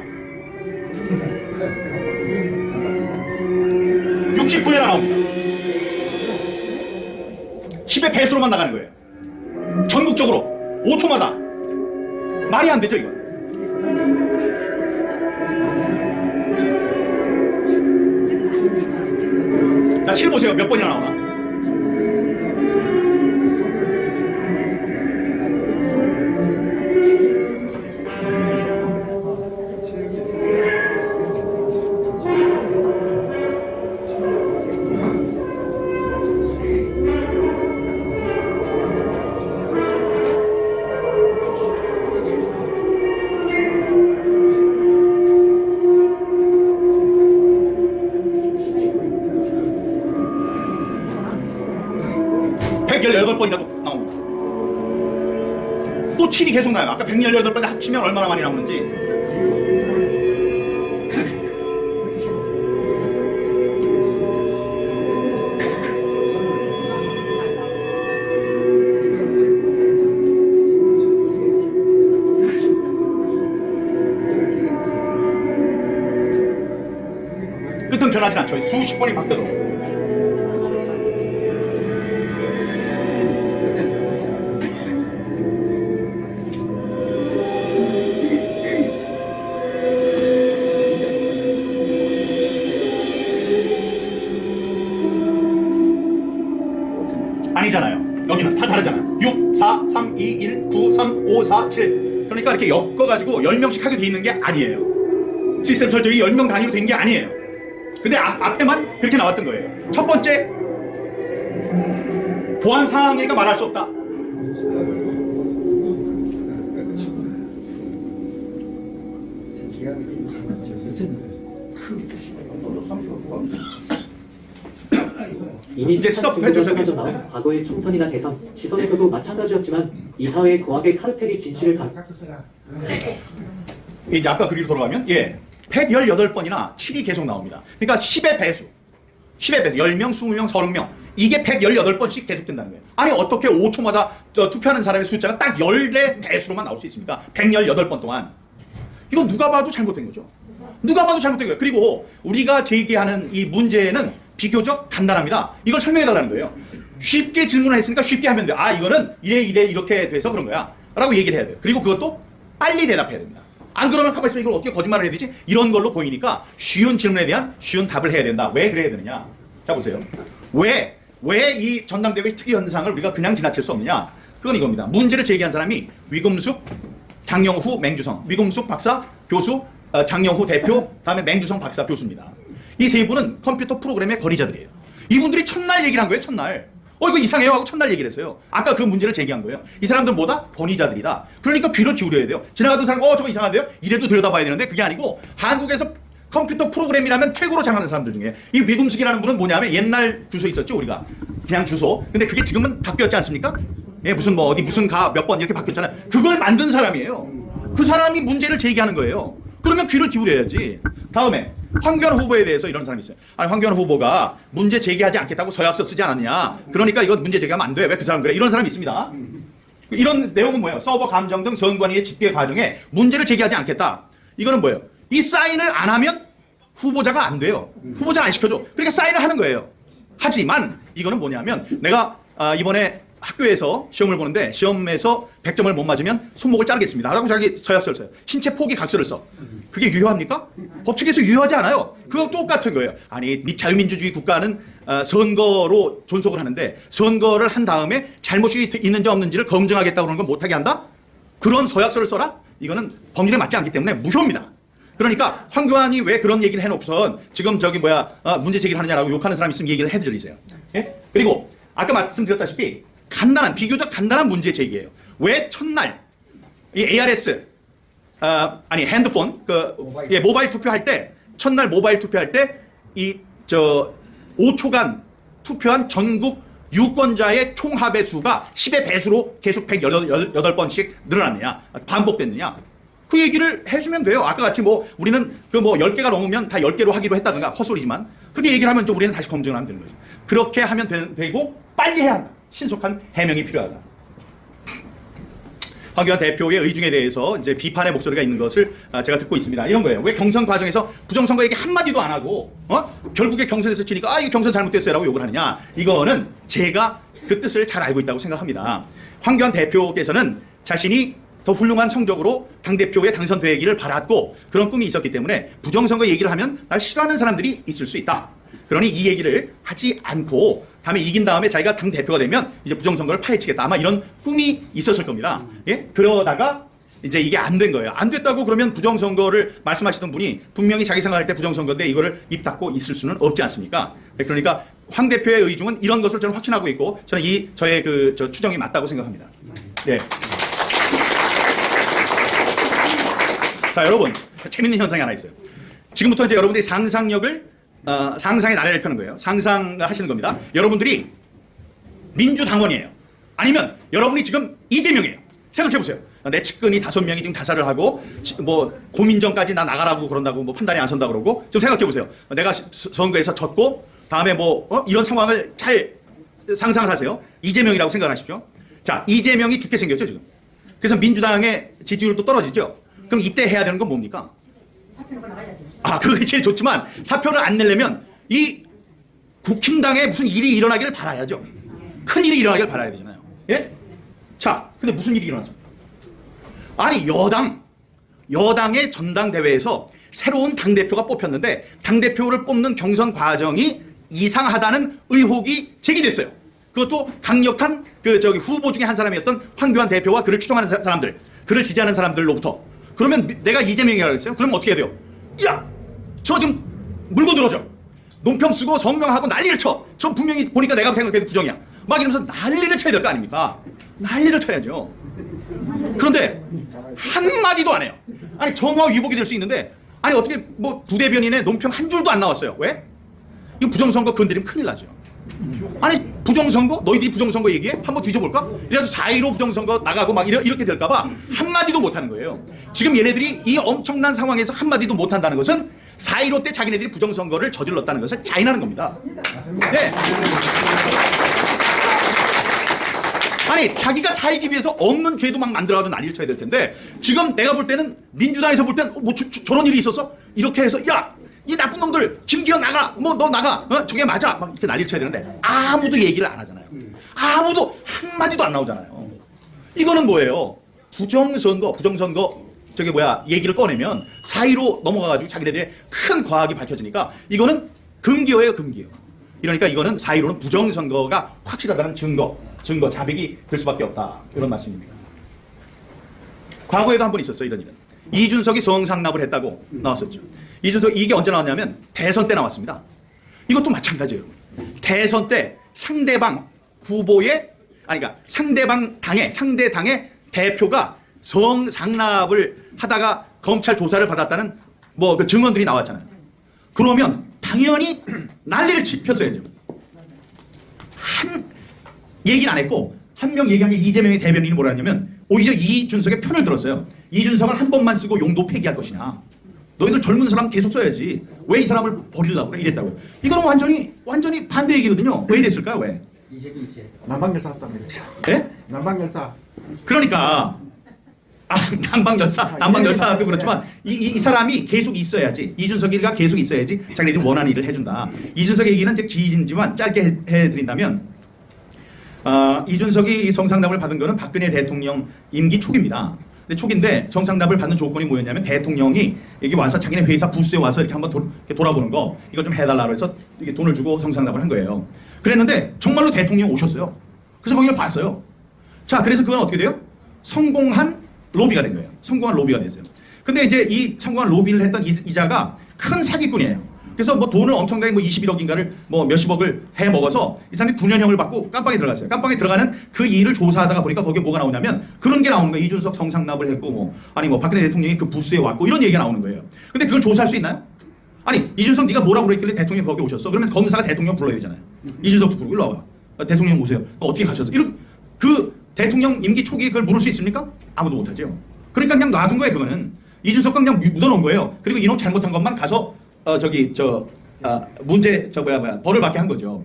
69회나 나옵니다. 10의 배수로만 나가는 거예요. 전국적으로 5초마다. 말이 안 되죠 이거. 자, 7 보세요. 몇 번이나 나오나. 번이나 또 나옵니다. 또 7이 계속 나요. 아까 118번에 합치면 얼마나 많이 나오는지. 끝은 변하지 않죠. 수십 번이 바뀌어도. 아니잖아요. 여기는 다 다르잖아요. 6, 4, 3, 2, 1, 9, 3, 5, 4, 7. 그러니까 이렇게 엮어가지고 10명씩 하게 돼 있는 게 아니에요. 시스템 설정이 10명 단위로 된 게 아니에요. 근데 앞에만 그렇게 나왔던 거예요. 첫 번째, 보안 상황이니까 말할 수 없다. 이미 이제 수많은 스톱 해주셔야 증거가 되겠습니다. 나온 과거의 총선이나 대선, 지선에서도 마찬가지였지만 이 사회의 고학의 카르텔이 진실을 각서 써라. 이제 아까 그리로 돌아가면 118번이나 7이 계속 나옵니다. 그러니까 10의 배수. 10의 배수. 10명, 20명, 30명. 이게 118번씩 계속된다는 거예요. 아니 어떻게 5초마다 투표하는 사람의 숫자가 딱 10의 배수로만 나올 수 있습니까? 118번 동안. 이거 누가 봐도 잘못된 거죠. 누가 봐도 잘못된 거예요. 그리고 우리가 제기하는 이 문제는 비교적 간단합니다. 이걸 설명해달라는 거예요. 쉽게 질문을 했으니까 쉽게 하면 돼요. 아 이거는 이래 이렇게 돼서 그런 거야 라고 얘기를 해야 돼요. 그리고 그것도 빨리 대답해야 됩니다. 안 그러면 가만히 있으면 이걸 어떻게 거짓말을 해야 되지? 이런 걸로 보이니까 쉬운 질문에 대한 쉬운 답을 해야 된다. 왜 그래야 되느냐? 자 보세요. 왜 이 전당대회 특이 현상을 우리가 그냥 지나칠 수 없느냐? 그건 이겁니다. 문제를 제기한 사람이 위금숙, 장영후, 맹주성. 위금숙 박사, 교수, 장영후 대표, 다음에 맹주성 박사, 교수입니다. 이 세 분은 컴퓨터 프로그램의 권위자들이에요. 이분들이 첫날 얘기를 한 거예요. 첫날. 이거 이상해요 하고 첫날 얘기를 했어요. 아까 그 문제를 제기한 거예요. 이 사람들은 뭐다? 권위자들이다. 그러니까 귀를 기울여야 돼요. 지나가던 사람 저거 이상한데요? 이래도 들여다봐야 되는데 그게 아니고 한국에서 컴퓨터 프로그램이라면 최고로 잘하는 사람들 중에 이 위금숙이라는 분은 뭐냐면 옛날 주소 있었죠 우리가 그냥 주소. 근데 그게 지금은 바뀌었지 않습니까? 예, 무슨 뭐 어디 무슨 가 몇 번 이렇게 바뀌었잖아요. 그걸 만든 사람이에요. 그 사람이 문제를 제기하는 거예요. 그러면 귀를 기울여야지. 다음에 황교안 후보에 대해서 이런 사람이 있어요. 아니 황교안 후보가 문제 제기하지 않겠다고 서약서 쓰지 않았냐. 그러니까 이거 문제 제기하면 안 돼. 왜 그 사람 그래? 이런 사람이 있습니다. 이런 내용은 뭐예요? 서버 감정 등 선관위의 집계 과정에 문제를 제기하지 않겠다. 이거는 뭐예요? 이 사인을 안 하면 후보자가 안 돼요. 후보자 안 시켜줘. 그러니까 사인을 하는 거예요. 하지만 이거는 뭐냐면 내가 이번에 학교에서 시험을 보는데 시험에서 100점을 못 맞으면 손목을 자르겠습니다. 라고 자기 서약서를 써요. 신체 포기 각서를 써. 그게 유효합니까? 법칙에서 유효하지 않아요. 그거 똑같은 거예요. 아니 자유민주주의 국가는 선거로 존속을 하는데 선거를 한 다음에 잘못이 있는지 없는지를 검증하겠다고 그러는 건 못하게 한다? 그런 서약서를 써라? 이거는 법률에 맞지 않기 때문에 무효입니다. 그러니까 황교안이 왜 그런 얘기를 해놓고선 지금 문제 제기를 하느냐라고 욕하는 사람이 있으면 얘기를 해드리세요. 예? 그리고 아까 말씀드렸다시피 비교적 간단한 문제 제기예요. 왜 첫날 이 ARS 핸드폰 모바일 투표할 때 첫날 모바일 투표할 때 5초간 투표한 전국 유권자의 총합의 수가 10의 배수로 계속 118번씩 늘어났느냐 반복됐느냐 그 얘기를 해주면 돼요. 아까 같이 우리는 10개가 넘으면 다 10개로 하기로 했다든가 헛소리지만 그렇게 얘기를 하면 또 우리는 다시 검증을 하면 되는 거죠. 그렇게 하면 되고 빨리 해야 한다. 신속한 해명이 필요하다. 황교안 대표의 의중에 대해서 이제 비판의 목소리가 있는 것을 제가 듣고 있습니다. 이런 거예요. 왜 경선 과정에서 부정선거 얘기 한마디도 안 하고 결국에 경선에서 치니까 이거 경선 잘못됐어요 라고 욕을 하느냐. 이거는 제가 그 뜻을 잘 알고 있다고 생각합니다. 황교안 대표께서는 자신이 더 훌륭한 성적으로 당대표에 당선되기를 바랐고 그런 꿈이 있었기 때문에 부정선거 얘기를 하면 날 싫어하는 사람들이 있을 수 있다. 그러니 이 얘기를 하지 않고 다음에 이긴 다음에 자기가 당대표가 되면 이제 부정선거를 파헤치겠다. 아마 이런 꿈이 있었을 겁니다. 예? 그러다가 이제 이게 안 된 거예요. 안 됐다고 그러면 부정선거를 말씀하시던 분이 분명히 자기 생각할 때 부정선거인데 이거를 입 닫고 있을 수는 없지 않습니까? 그러니까 황 대표의 의중은 이런 것을 저는 확신하고 있고 저는 저의 추정이 맞다고 생각합니다. 네. 자, 여러분, 재밌는 현상이 하나 있어요. 지금부터 이제 여러분들이 상상의 나래를 펴는 거예요. 상상하시는 겁니다. 여러분들이 민주당원이에요. 아니면 여러분이 지금 이재명이에요. 생각해보세요. 내 측근이 5명이 지금 자살을 하고 고민정까지 나 나가라고 그런다고 판단이 안 선다고 그러고 좀 생각해보세요. 내가 선거에서 졌고 다음에 이런 상황을 잘 상상을 하세요. 이재명이라고 생각하십시오. 자, 이재명이 죽게 생겼죠 지금. 그래서 민주당의 지지율도 떨어지죠. 그럼 이때 해야 되는 건 뭡니까? 사표가 나가야 돼. 그게 제일 좋지만 사표를 안 내려면 이 국힘당에 무슨 일이 일어나기를 바라야죠. 큰 일이 일어나기를 바라야 되잖아요. 예? 자, 근데 무슨 일이 일어났습니까? 아니 여당의 전당대회에서 새로운 당대표가 뽑혔는데 당대표를 뽑는 경선 과정이 이상하다는 의혹이 제기됐어요. 그것도 강력한 후보 중에 한 사람이었던 황교안 대표와 그를 추종하는 사람들, 그를 지지하는 사람들로부터. 그러면 내가 이재명이라고 했어요. 그러면 어떻게 해야 돼요? 야! 저 지금 물고 들어줘. 논평 쓰고 성명하고 난리를 쳐. 저 분명히 보니까 내가 생각해도 부정이야. 막 이러면서 난리를 쳐야 될 거 아닙니까? 난리를 쳐야죠. 그런데 한마디도 안 해요. 아니 정화 위복이 될 수 있는데 아니 어떻게 부대변인의 논평 한 줄도 안 나왔어요. 왜? 이거 부정선거 건드리면 큰일 나죠. 아니 부정선거? 너희들이 부정선거 얘기해? 한번 뒤져볼까? 이래서 4.15 부정선거 나가고 막 이렇게 될까봐 한마디도 못하는 거예요. 지금 얘네들이 이 엄청난 상황에서 한마디도 못한다는 것은 4.15 때 자기네들이 부정선거를 저질렀다는 것을 자인하는 겁니다. 네. 아니 자기가 살기 위해서 없는 죄도 막 만들어가지고 난리를 쳐야 될 텐데 지금 내가 볼 때는 민주당에서 볼 때는 뭐 저런 일이 있었어? 이렇게 해서 야! 이 나쁜 놈들 김기현 나가 뭐 너 나가 저게 맞아 막 이렇게 난리를 쳐야 되는데 아무도 얘기를 안 하잖아요. 아무도 한마디도 안 나오잖아요. 이거는 뭐예요? 부정선거 저게 뭐야 얘기를 꺼내면 4.15 넘어가가지고 자기네들의 큰 과학이 밝혀지니까 이거는 금기어예요. 금기어. 이러니까 이거는 4.15는 부정선거가 확실하다는 증거 자백이 될 수밖에 없다. 이런 말씀입니다. 과거에도 한 번 있었어요. 이런 일은. 이준석이 성상납을 했다고 나왔었죠. 이준석 이게 언제 나왔냐면 대선 때 나왔습니다. 이것도 마찬가지예요. 대선 때 상대방 후보의 그러니까 상대 당의 대표가 성상납을 하다가 검찰 조사를 받았다는 뭐 그 증언들이 나왔잖아요. 그러면 당연히 난리를 폈어야죠. 한 얘기를 안 했고 한 명 얘기한 게 이재명의 대변인이 뭐라 했냐면 오히려 이준석의 편을 들었어요. 이준석을 한 번만 쓰고 용도 폐기할 것이냐. 너희들 젊은 사람 계속 써야지. 왜 이 사람을 버리려고 그래? 이랬다고. 이거는 완전히 반대 얘기거든요. 왜 이랬을까요? 왜? 이재기 있어요. 난방열사 했답니다. 네? 난방열사. 그러니까 난방열사도 그렇지만 이 사람이 계속 있어야지. 이준석이가 계속 있어야지 자기네들이 원하는 일을 해준다. 이준석의 얘기는 이제 길지만 짧게 해드린다면 이준석이 성상납을 받은 거는 박근혜 대통령 임기 초기입니다. 근데 초기인데 성상납을 받는 조건이 뭐였냐면 대통령이 여기 와서 자기네 회사 부스에 와서 이렇게 한번 이렇게 돌아보는 거 이거 좀 해달라고 해서 이렇게 돈을 주고 성상납을 한 거예요. 그랬는데 정말로 대통령이 오셨어요. 그래서 거기를 봤어요. 자, 그래서 그건 어떻게 돼요? 성공한 로비가 된 거예요. 성공한 로비가 됐어요. 근데 이제 이 성공한 로비를 했던 이자가 큰 사기꾼이에요. 그래서 뭐 돈을 엄청나게 뭐 21억인가를 뭐 몇십억을 해 먹어서 이 사람이 9년형을 받고 깜빵에 들어갔어요. 깜빵에 들어가는 그 일을 조사하다가 보니까 거기에 뭐가 나오냐면 그런 게 나오는 거예요. 이준석 성상납을 했고 뭐 아니 뭐 박근혜 대통령이 그 부스에 왔고 이런 얘기가 나오는 거예요. 근데 그걸 조사할 수 있나요? 아니 이준석 네가 뭐라고 그랬길래 대통령이 거기 오셨어? 그러면 검사가 대통령 불러야 되잖아요. 이준석 부르고 일로 와봐. 대통령 오세요. 어떻게 가셨어? 이런 그 대통령 임기 초기에 그걸 물을 수 있습니까? 아무도 못하죠. 그러니까 그냥 놔둔 거예요. 그거는 이준석과 그냥 묻어놓은 거예요. 그리고 이놈 잘못한 것만 가서 벌을 받게 한 거죠.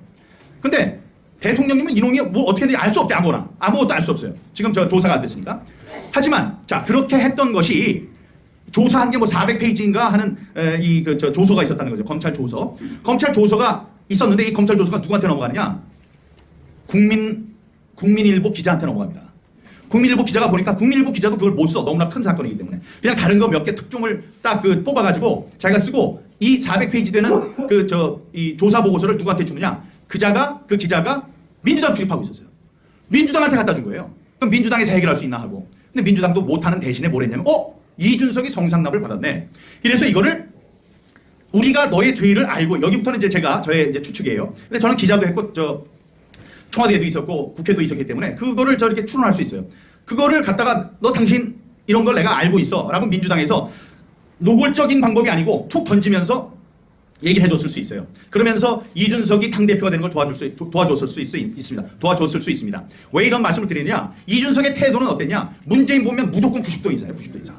근데 대통령님은 이놈이 뭐 어떻게든지 알 수 없대. 아무것도 알 수 없어요. 지금 저 조사가 안 됐으니까. 하지만 자 그렇게 했던 것이 조사한 게 뭐 400페이지인가 하는 조서가 있었다는 거죠. 검찰 조서. 검찰 조서가 있었는데 이 검찰 조서가 누구한테 넘어가느냐? 국민일보 기자한테 넘어갑니다. 국민일보 기자가 보니까 국민일보 기자도 그걸 못 써. 너무나 큰 사건이기 때문에. 그냥 다른 거 몇 개 특종을 딱 뽑아가지고 자기가 쓰고 이 400페이지 되는 이 조사 보고서를 누구한테 주느냐? 그 기자가 민주당 출입하고 있었어요. 민주당한테 갖다 준 거예요. 그럼 민주당에서 해결할 수 있나 하고. 근데 민주당도 못하는 대신에 뭘 했냐면 이준석이 성상납을 받았네. 이래서 이거를 우리가 너의 죄를 알고 여기부터는 이제 저의 이제 추측이에요. 근데 저는 기자도 했고 청와대에도 있었고 국회도 있었기 때문에 그거를 저렇게 추론할 수 있어요. 그거를 갖다가 너 당신 이런 걸 내가 알고 있어 라고 민주당에서 노골적인 방법이 아니고 툭 던지면서 얘기를 해줬을 수 있어요. 그러면서 이준석이 당대표가 되는 걸 도와줬을 수 있습니다. 왜 이런 말씀을 드리느냐? 이준석의 태도는 어땠냐? 문재인 보면 무조건 90도 이상이에요. 90도 이상.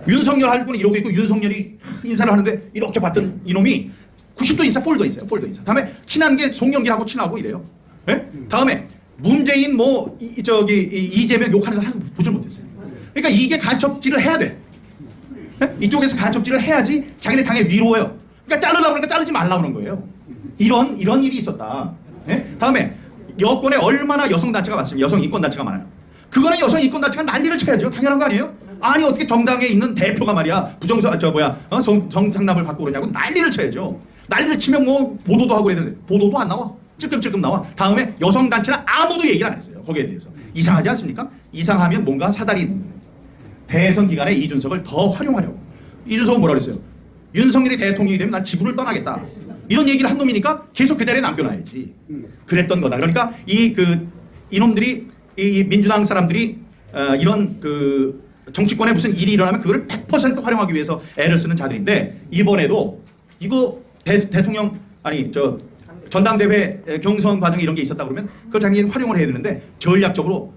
윤석열 할 분은 이러고 있고 윤석열이 인사를 하는데 이렇게 봤던 이놈이 90도 인사, 폴더 인사예요. 폴더 인사. 다음에 친한 게 송영길하고 친하고 이래요. 네? 다음에 문재인 이재명 욕하는 걸 하나도 보질 못했어요. 그러니까 이게 간첩질을 해야 돼. 네? 이쪽에서 간첩질을 해야지 자기네 당에 위로해요. 그러니까 자르려고 그러니까 자르지 말라고 그런 거예요. 이런 일이 있었다. 네? 다음에 여권에 얼마나 여성단체가 많습니까? 여성 인권단체가 많아요. 그거는 여성 인권단체가 난리를 쳐야죠. 당연한 거 아니에요? 아니 어떻게 정당에 있는 대표가 말이야 성상납을 받고 그러냐고 난리를 쳐야죠. 난리를 치면 뭐 보도도 하고 그랬는데 보도도 안 나와. 찔끔찔끔 나와. 다음에 여성단체는 아무도 얘기를 안 했어요. 거기에 대해서. 이상하지 않습니까? 이상하면 뭔가 사달이 있는 거예요. 대선 기간에 이준석을 더 활용하려고. 이준석은 뭐라 그랬어요? 윤석열이 대통령이 되면 난 지구를 떠나겠다. 이런 얘기를 한 놈이니까 계속 그 자리에 남겨놔야지. 그랬던 거다. 그러니까 이놈들이 이 민주당 사람들이 이런 정치권에 무슨 일이 일어나면 그걸 100% 활용하기 위해서 애를 쓰는 자들인데 이번에도 이거 대통령 전당대회 경선 과정에 이런 게 있었다 그러면 그걸 자기는 활용을 해야 되는데 전략적으로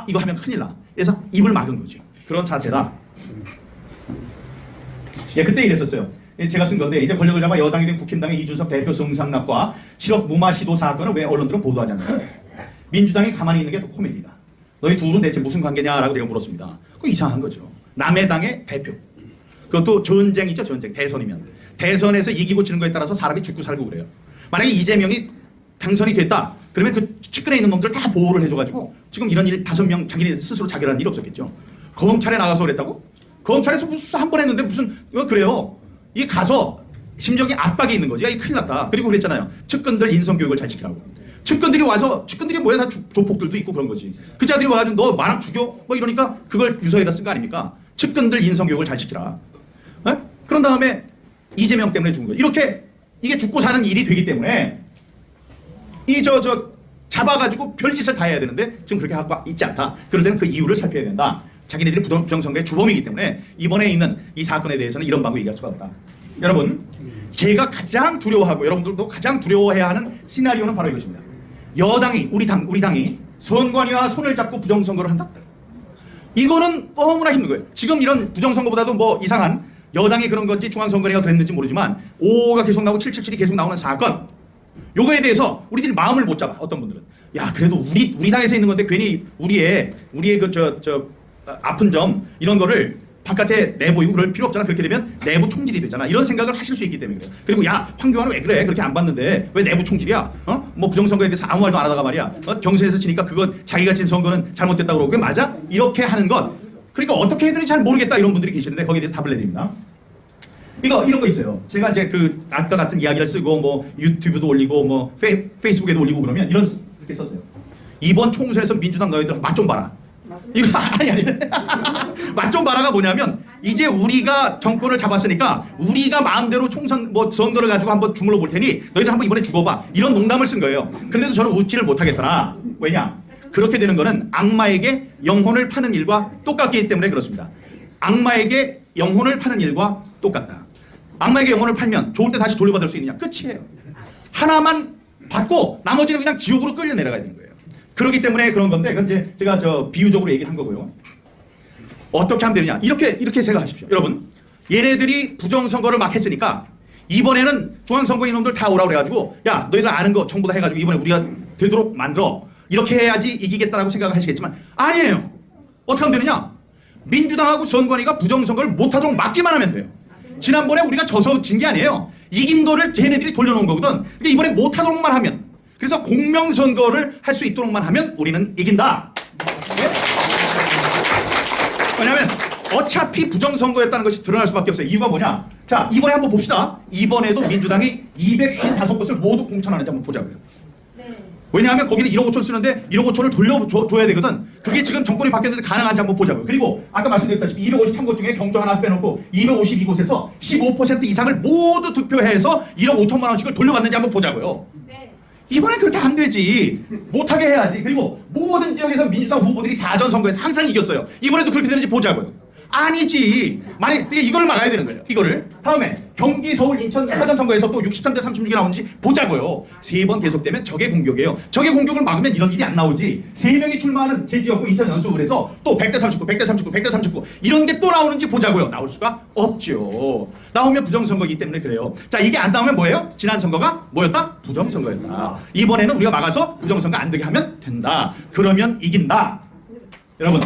이거 하면 큰일 나. 그래서 입을 막은 거죠. 그런 사태다. 예, 그때 이랬었어요. 제가 쓴 건데 이제 권력을 잡아 여당이 된 국힘당의 이준석 대표 성상납과 실업 무마 시도 사건을 왜 언론들은 보도하지 않는가? 민주당이 가만히 있는 게 더 코미디다. 너희 둘은 대체 무슨 관계냐라고 내가 물었습니다. 그거 이상한 거죠. 남의 당의 대표. 그것도 전쟁이죠, 전쟁. 대선이면. 대선에서 이기고 지는 거에 따라서 사람이 죽고 살고 그래요. 만약에 이재명이 당선이 됐다. 그러면 그 측근에 있는 놈들 다 보호를 해줘가지고 지금 이런 일 5명 자기네 스스로 자결한 일이 없었겠죠. 검찰에 나가서 그랬다고? 검찰에서 무슨 수사 한 번 했는데 무슨 그래요. 이 가서 심정이 압박이 있는 거지. 야, 이 큰일 났다. 그리고 그랬잖아요. 측근들 인성교육을 잘 시키라고. 측근들이 와서 측근들이 뭐야 다 조폭들도 있고 그런 거지. 그 자들이 와가지고 너 마랑 죽여 뭐 이러니까 그걸 유서에다 쓴 거 아닙니까? 측근들 인성교육을 잘 시키라. 에? 그런 다음에 이재명 때문에 죽은 거예요. 이렇게 이게 죽고 사는 일이 되기 때문에 이 잡아가지고 별짓을 다 해야 되는데 지금 그렇게 하고 있지 않다. 그럴 때는 그 이유를 살펴야 된다. 자기네들이 부정선거의 주범이기 때문에 이번에 있는 이 사건에 대해서는 이런 방법 얘기할 수가 없다. 여러분, 제가 가장 두려워하고 여러분들도 가장 두려워해야 하는 시나리오는 바로 이것입니다. 여당이 우리 당이 선관위와 손을 잡고 부정선거를 한다. 이거는 너무나 힘든 거예요. 지금 이런 부정선거보다도 뭐 이상한 여당이 그런 건지 중앙선관위가 그랬는지 모르지만 5가 계속 나오고 777이 계속 나오는 사건, 요거에 대해서 우리들이 마음을 못 잡아. 어떤 분들은 야 그래도 우리 당에서 있는 건데 괜히 우리의 아픈 점 이런 거를 바깥에 내보이고 그럴 필요 없잖아. 그렇게 되면 내부 총질이 되잖아. 이런 생각을 하실 수 있기 때문에 그래요. 그리고 야 황교안은 왜 그래? 그렇게 안 봤는데 왜 내부 총질이야? 뭐 부정선거에 대해서 아무 말도 안 하다가 말이야. 경선에서 지니까 그거 자기가 진 선거는 잘못됐다고 그러고 그게 맞아? 이렇게 하는 것. 그러니까 어떻게 해야 되는지 잘 모르겠다 이런 분들이 계시는데 거기에 대해서 답을 내드립니다. 이런 거 있어요. 제가 이제 그 아까 같은 이야기를 쓰고 뭐 유튜브도 올리고 뭐 페이스북에도 올리고 그러면 이렇게 썼어요. 이번 총선에서 민주당 너희들 맛 좀 봐라. 이거 아니 맛 좀 봐라가 뭐냐면 이제 우리가 정권을 잡았으니까 우리가 마음대로 총선 선거를 가지고 한번 주물러 볼 테니 너희들 한번 이번에 죽어봐. 이런 농담을 쓴 거예요. 그런데도 저는 웃지를 못하겠더라. 왜냐? 그렇게 되는 거는 악마에게 영혼을 파는 일과 똑같기 때문에 그렇습니다. 악마에게 영혼을 파는 일과 똑같다. 악마에게 영혼을 팔면 좋을 때 다시 돌려받을 수 있느냐? 끝이에요. 하나만 받고 나머지는 그냥 지옥으로 끌려 내려가야 되는 거예요. 그렇기 때문에 그런 건데 그건 이제 제가 비유적으로 얘기를 한 거고요. 어떻게 하면 되느냐? 이렇게 생각하십시오. 여러분, 얘네들이 부정선거를 막 했으니까 이번에는 중앙선거인원들 다 오라고 그래가지고 야 너희들 아는 거 전부 다 해가지고 이번에 우리가 되도록 만들어. 이렇게 해야지 이기겠다라고 생각을 하시겠지만 아니에요. 어떻게 하면 되느냐? 민주당하고 선관위가 부정선거를 못하도록 막기만 하면 돼요. 지난번에 우리가 져서 진 게 아니에요. 이긴 거를 걔네들이 돌려놓은 거거든. 근데 이번에 못하도록만 하면, 그래서 공명선거를 할 수 있도록만 하면 우리는 이긴다. 네? 왜냐하면 어차피 부정선거였다는 것이 드러날 수밖에 없어요. 이유가 뭐냐? 자, 이번에 한번 봅시다. 이번에도 민주당이 255곳을 모두 공천하는지 한번 보자고요. 왜냐하면 거기는 1억 5천 쓰는데 1억 5천을 돌려줘야 되거든. 그게 지금 정권이 바뀌었는데 가능한지 한번 보자고요. 그리고 아까 말씀드렸다시피 253곳 중에 경주 하나 빼놓고 252곳에서 15% 이상을 모두 득표해서 1억 5천만 원씩을 돌려받는지 한번 보자고요. 이번에 그렇게 안 되지. 못하게 해야지. 그리고 모든 지역에서 민주당 후보들이 사전선거에서 항상 이겼어요. 이번에도 그렇게 되는지 보자고요. 아니지. 만약 이걸 막아야 되는 거예요. 이거를. 다음에 경기, 서울, 인천 사전선거에서 또 63대 36이 나오는지 보자고요. 3번 계속되면 적의 공격이에요. 적의 공격을 막으면 이런 일이 안 나오지. 3명이 출마하는 제 지역구 인천 연수를 해서 또 100대 39, 100대 39, 100대 39 이런 게 또 나오는지 보자고요. 나올 수가 없죠. 나오면 부정선거이기 때문에 그래요. 자, 이게 안 나오면 뭐예요? 지난 선거가 뭐였다? 부정선거였다. 이번에는 우리가 막아서 부정선거 안 되게 하면 된다. 그러면 이긴다. 여러분.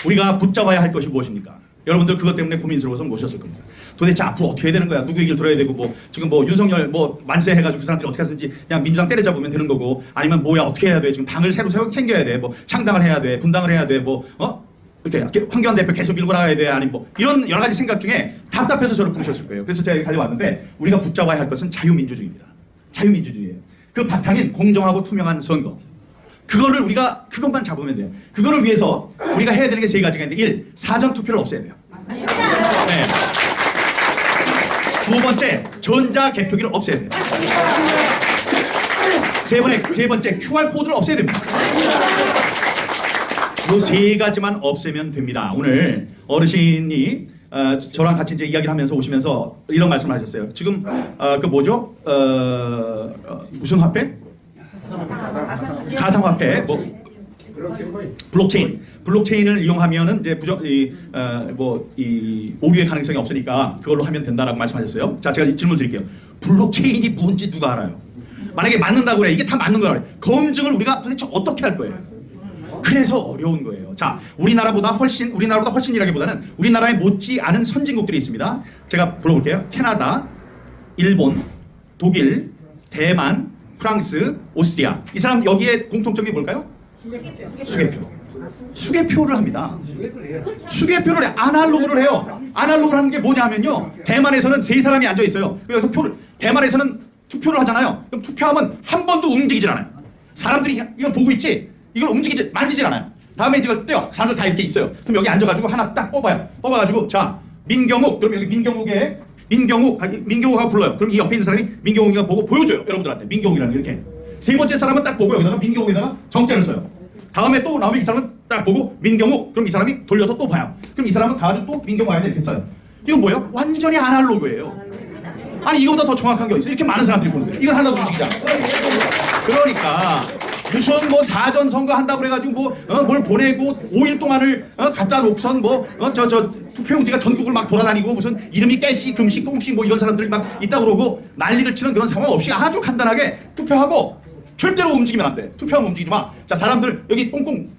우리가 붙잡아야 할 것이 무엇입니까? 여러분들 그것 때문에 고민스러워서 모셨을 겁니다. 도대체 앞으로 어떻게 해야 되는 거야? 누구 얘기를 들어야 되고 지금 윤석열 만세 해가지고 그 사람들이 어떻게 하든지 그냥 민주당 때려잡으면 되는 거고 아니면 뭐야 어떻게 해야 돼? 지금 당을 새로 챙겨야 돼. 창당을 해야 돼. 분당을 해야 돼. 이렇게 황교안 대표 계속 밀고 나가야 돼. 아니면 이런 여러 가지 생각 중에 답답해서 저를 부르셨을 거예요. 그래서 제가 달려왔는데 우리가 붙잡아야 할 것은 자유민주주의입니다. 자유민주주의예요. 그 바탕인 공정하고 투명한 선거. 그거를 우리가 그것만 잡으면 돼요. 그거를 위해서 우리가 해야 되는 게 3가지가 있는데 1. 사전투표를 없애야 돼요. 네. 두 번째, 전자개표기를 없애야 돼요. 세 번째, QR코드를 없애야 됩니다. 이 3가지만 없애면 됩니다. 오늘 어르신이 저랑 같이 이제 이야기를 하면서 오시면서 이런 말씀을 하셨어요. 지금 그 뭐죠? 무슨 화폐? 가상화폐, 뭐 블록체인을 이용하면은 이제 이 오류의 가능성이 없으니까 그걸로 하면 된다라고 말씀하셨어요. 자, 제가 질문 드릴게요. 블록체인이 뭔지 누가 알아요? 만약에 맞는다고 그래, 이게 다 맞는 거라 그래. 검증을 우리가 도대체 어떻게 할 거예요? 그래서 어려운 거예요. 자, 우리나라보다 훨씬이라기보다는 우리나라에 못지 않은 선진국들이 있습니다. 제가 불러볼게요. 캐나다, 일본, 독일, 대만, 프랑스, 오스트리아. 이 사람 여기에 공통점이 뭘까요? 수개표. 수개표를 합니다. 수개표를 아날로그를 해요. 아날로그를 하는 게 뭐냐면요. 대만에서는 세 사람이 앉아 있어요. 그래서 대만에서는 투표를 하잖아요. 그럼 투표하면 한 번도 움직이질 않아요. 사람들이 이걸 보고 있지. 이걸 만지질 않아요. 다음에 이걸 떼요. 사람들 다 이렇게 있어요. 그럼 여기 앉아가지고 하나 딱 뽑아요. 뽑아가지고 자 민경욱. 그럼 여기 민경욱하고 불러요. 그럼 이 옆에 있는 사람이 민경욱이가 보고 보여줘요. 여러분들한테 민경욱이라는 게 이렇게. 세 번째 사람은 딱 보고 여기다가 민경욱에다가 정자를 써요. 다음에 또 나오면 이 사람은 딱 보고 민경욱. 그럼 이 사람이 돌려서 또 봐요. 그럼 이 사람은 가가지고 또 민경욱 아이들 이렇게 써요. 이건 뭐예요? 완전히 아날로그예요. 아니 이거보다 더 정확한 게 어디 있어요? 이렇게 많은 사람들이 보는데 이걸 하나도 움직이잖아. 그러니까 무슨 뭐 사전 선거 한다고 그래가지고 뭘 보내고 5일 동안을 갖다 놓고선 투표용지가 전국을 막 돌아다니고 무슨 이름이 깨씨, 금씨, 꽁씨 뭐 이런 사람들이 막 있다고 그러고 난리를 치는 그런 상황 없이 아주 간단하게 투표하고 절대로 움직이면 안 돼. 투표하면 움직이지 마. 자, 사람들 여기 꽁꽁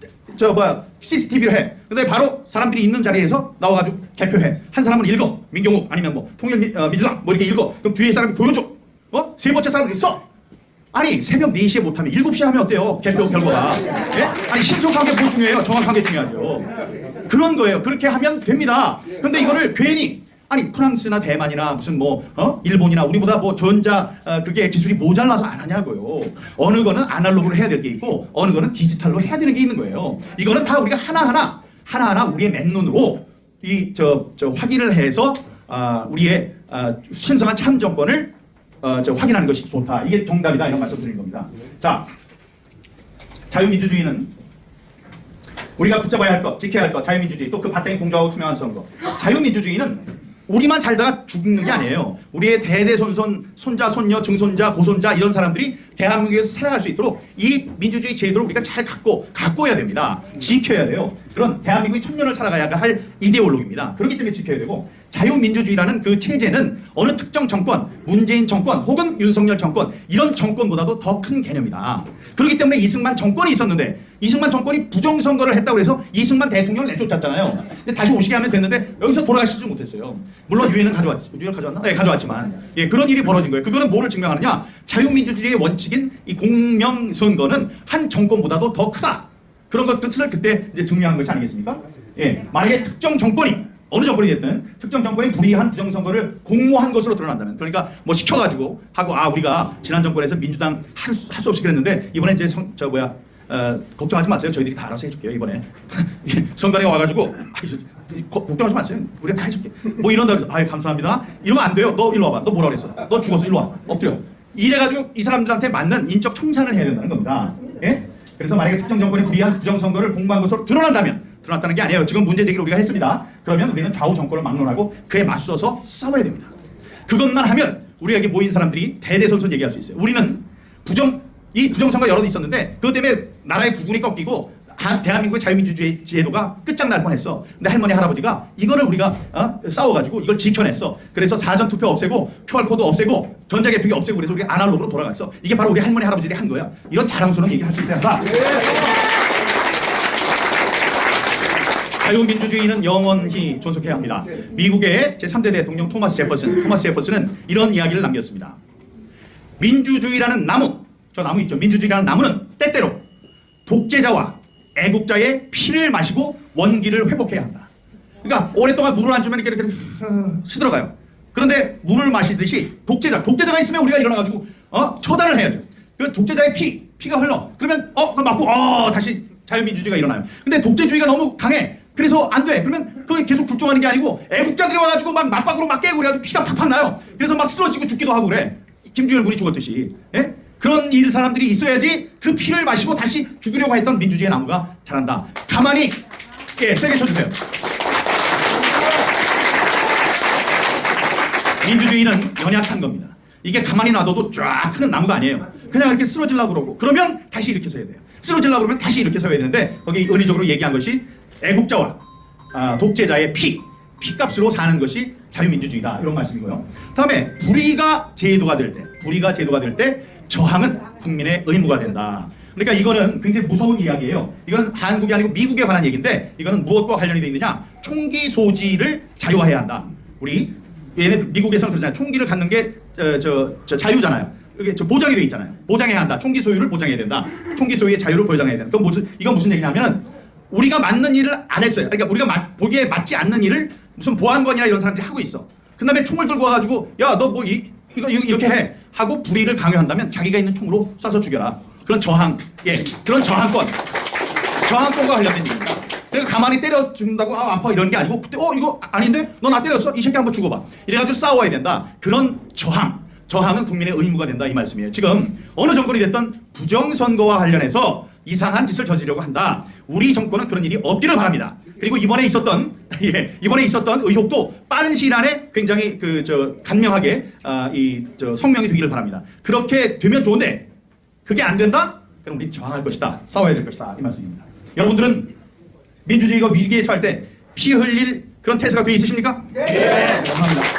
CCTV를 해. 근데 바로 사람들이 있는 자리에서 나와가지고 개표해. 한 사람은 읽어. 민경욱 아니면 뭐 통일민주당 뭐 이렇게 읽어. 그럼 뒤에 사람이 보여줘. 세 번째 사람들이 써. 아니 새벽 4시에 못하면 7시에 하면 어때요? 개표 결과가. 예? 아니 신속한 게 뭐 중요해요? 정확한 게 중요하죠. 그런 거예요. 그렇게 하면 됩니다. 근데 이거를 괜히 아니 프랑스나 대만이나 무슨 일본이나 우리보다 뭐 전자 그게 기술이 모자라서 안 하냐고요. 어느 거는 아날로그로 해야 될 게 있고 어느 거는 디지털로 해야 되는 게 있는 거예요. 이거는 다 우리가 하나하나 우리의 맨눈으로 확인을 해서 우리의 신성한 참 정권을 확인하는 것이 좋다. 이게 정답이다. 이런 말씀 드리는 겁니다. 자, 자유민주주의는 우리가 붙잡아야 할 것, 지켜야 할 것, 자유민주주의, 또 그 바탕이 공정하고 투명한 선거. 자유민주주의는 우리만 살다가 죽는 게 아니에요. 우리의 대대손손, 손자, 손녀, 증손자, 고손자 이런 사람들이 대한민국에서 살아갈 수 있도록 이 민주주의 제도를 우리가 잘 갖고 해야 됩니다. 지켜야 돼요. 그런 대한민국이 천년을 살아가야 할 이데올로기입니다. 그렇기 때문에 지켜야 되고 자유민주주의라는 그 체제는 어느 특정 정권, 문재인 정권 혹은 윤석열 정권 이런 정권보다도 더 큰 개념이다. 그렇기 때문에 이승만 정권이 있었는데 이승만 정권이 부정선거를 했다고 해서 이승만 대통령을 내쫓았잖아요. 근데 다시 오시게 하면 됐는데 여기서 돌아가시지 못했어요. 물론 유엔은 가져왔나? 네, 가져왔지만 그런 일이 벌어진 거예요. 그거는 뭐를 증명하느냐? 자유민주주의의 원칙인 이 공명선거는 한 정권보다도 더 크다. 그런 것을 그때 이제 증명한 것이 아니겠습니까? 만약에 특정 정권이 어느 정권이 됐든 특정 정권이 불이한 부정선거를 공모한 것으로 드러난다면 그러니까 뭐 시켜가지고 하고 우리가 지난 정권에서 민주당 할 수 없이 그랬는데 이번에 이제 걱정하지 마세요. 저희들이 다 알아서 해줄게요. 이번에 선관위에 와가지고 걱정하지 마세요. 우리가 다 해줄게. 뭐 이런다 그래서 감사합니다. 이러면 안 돼요. 너 일로 와봐. 너 뭐라 그랬어? 너 죽었어. 일로 와. 엎드려. 이래가지고 이 사람들한테 맞는 인적 청산을 해야 된다는 겁니다. 그래서 만약에 특정 정권이 불이한 부정선거를 공모한 것으로 드러났다는 게 아니에요. 지금 문제 제기를 우리가 했습니다. 그러면 우리는 좌우 정권을 막론하고 그에 맞서서 싸워야 됩니다. 그것만 하면 우리 여기 모인 사람들이 대대손손 얘기할 수 있어요. 우리는 이 부정선거 여러 개 있었는데 그것 때문에 나라의 구군이 꺾이고 대한민국의 자유민주주의 제도가 끝장날 뻔했어. 근데 할머니 할아버지가 이거를 우리가 싸워가지고 이걸 지켜냈어. 그래서 사전투표 없애고 QR코드 없애고 전자개표기 없애고 그래서 우리가 아날로그로 돌아갔어. 이게 바로 우리 할머니 할아버지들이 한 거야. 이런 자랑스러운 얘기를 할 수 있어야 한다. 자유민주주의는 영원히 존속해야 합니다. 미국의 제3대 대통령 토마스 제퍼슨은 이런 이야기를 남겼습니다. 민주주의라는 나무, 저 나무 있죠. 민주주의라는 나무는 때때로 독재자와 애국자의 피를 마시고 원기를 회복해야 한다. 그러니까 오랫동안 물을 안 주면 이렇게 시들어가요. 그런데 물을 마시듯이 독재자가 있으면 우리가 일어나가지고 처단을 해야죠. 그 독재자의 피가 흘러. 그러면 그거 맞고 다시 자유민주주의가 일어나요. 근데 독재주의가 너무 강해. 그래서 안 돼. 그러면 그게 계속 굴종하는 게 아니고 애국자들이 와가지고 막 맞박으로 막 깨고 그래가지고 피가 팍팍 나요. 그래서 막 쓰러지고 죽기도 하고 그래. 김주열 군이 죽었듯이. 그런 사람들이 있어야지 그 피를 마시고 다시 죽으려고 했던 민주주의의 나무가 자란다. 가만히 세게 쳐주세요. 민주주의는 연약한 겁니다. 이게 가만히 놔둬도 쫙 크는 나무가 아니에요. 그냥 이렇게 쓰러지려고 그러고 그러면 다시 이렇게 서야 돼요. 쓰러지려고 그러면 다시 이렇게 서야 되는데 거기 은유적으로 얘기한 것이 애국자와 독재자의 피값으로 사는 것이 자유민주주의다 이런 말씀이고요. 다음에 불의가 제도가 될 때 저항은 국민의 의무가 된다. 그러니까 이거는 굉장히 무서운 이야기예요. 이건 한국이 아니고 미국에 관한 얘기인데 이거는 무엇과 관련이 되어 있느냐? 총기 소지를 자유화해야 한다. 우리 얘네 미국에서는 그러잖아요. 총기를 갖는 게 자유잖아요. 이게 보장이 되어 있잖아요. 보장해야 한다. 총기 소유를 보장해야 된다. 총기 소유의 자유를 보장해야 된다. 이건 무슨 얘기냐면은 우리가 맞는 일을 안 했어요. 그러니까 우리가 보기에 맞지 않는 일을 무슨 보안관이나 이런 사람들이 하고 있어. 그 다음에 총을 들고 와가지고 야 너 뭐 이거 이렇게 해 하고 불의를 강요한다면 자기가 있는 총으로 쏴서 죽여라. 그런 그런 저항권과 관련된 얘기입니다. 그러니까 가만히 때려 죽는다고 아파 이런 게 아니고 그때 이거 아닌데 너 나 때렸어 이 새끼 한번 죽어봐 이래가지고 싸워야 된다. 그런 저항은 국민의 의무가 된다 이 말씀이에요. 지금 어느 정권이 됐던 부정선거와 관련해서 이상한 짓을 저지르려고 한다. 우리 정권은 그런 일이 없기를 바랍니다. 그리고 이번에 있었던 의혹도 빠른 시일 안에 굉장히 간명하게 성명이 되기를 바랍니다. 그렇게 되면 좋은데 그게 안 된다? 그럼 우리 저항할 것이다. 싸워야 될 것이다. 이 말씀입니다. 여러분들은 민주주의가 위기에 처할 때 피 흘릴 그런 태세가 되어 있으십니까? 네. 감사합니다.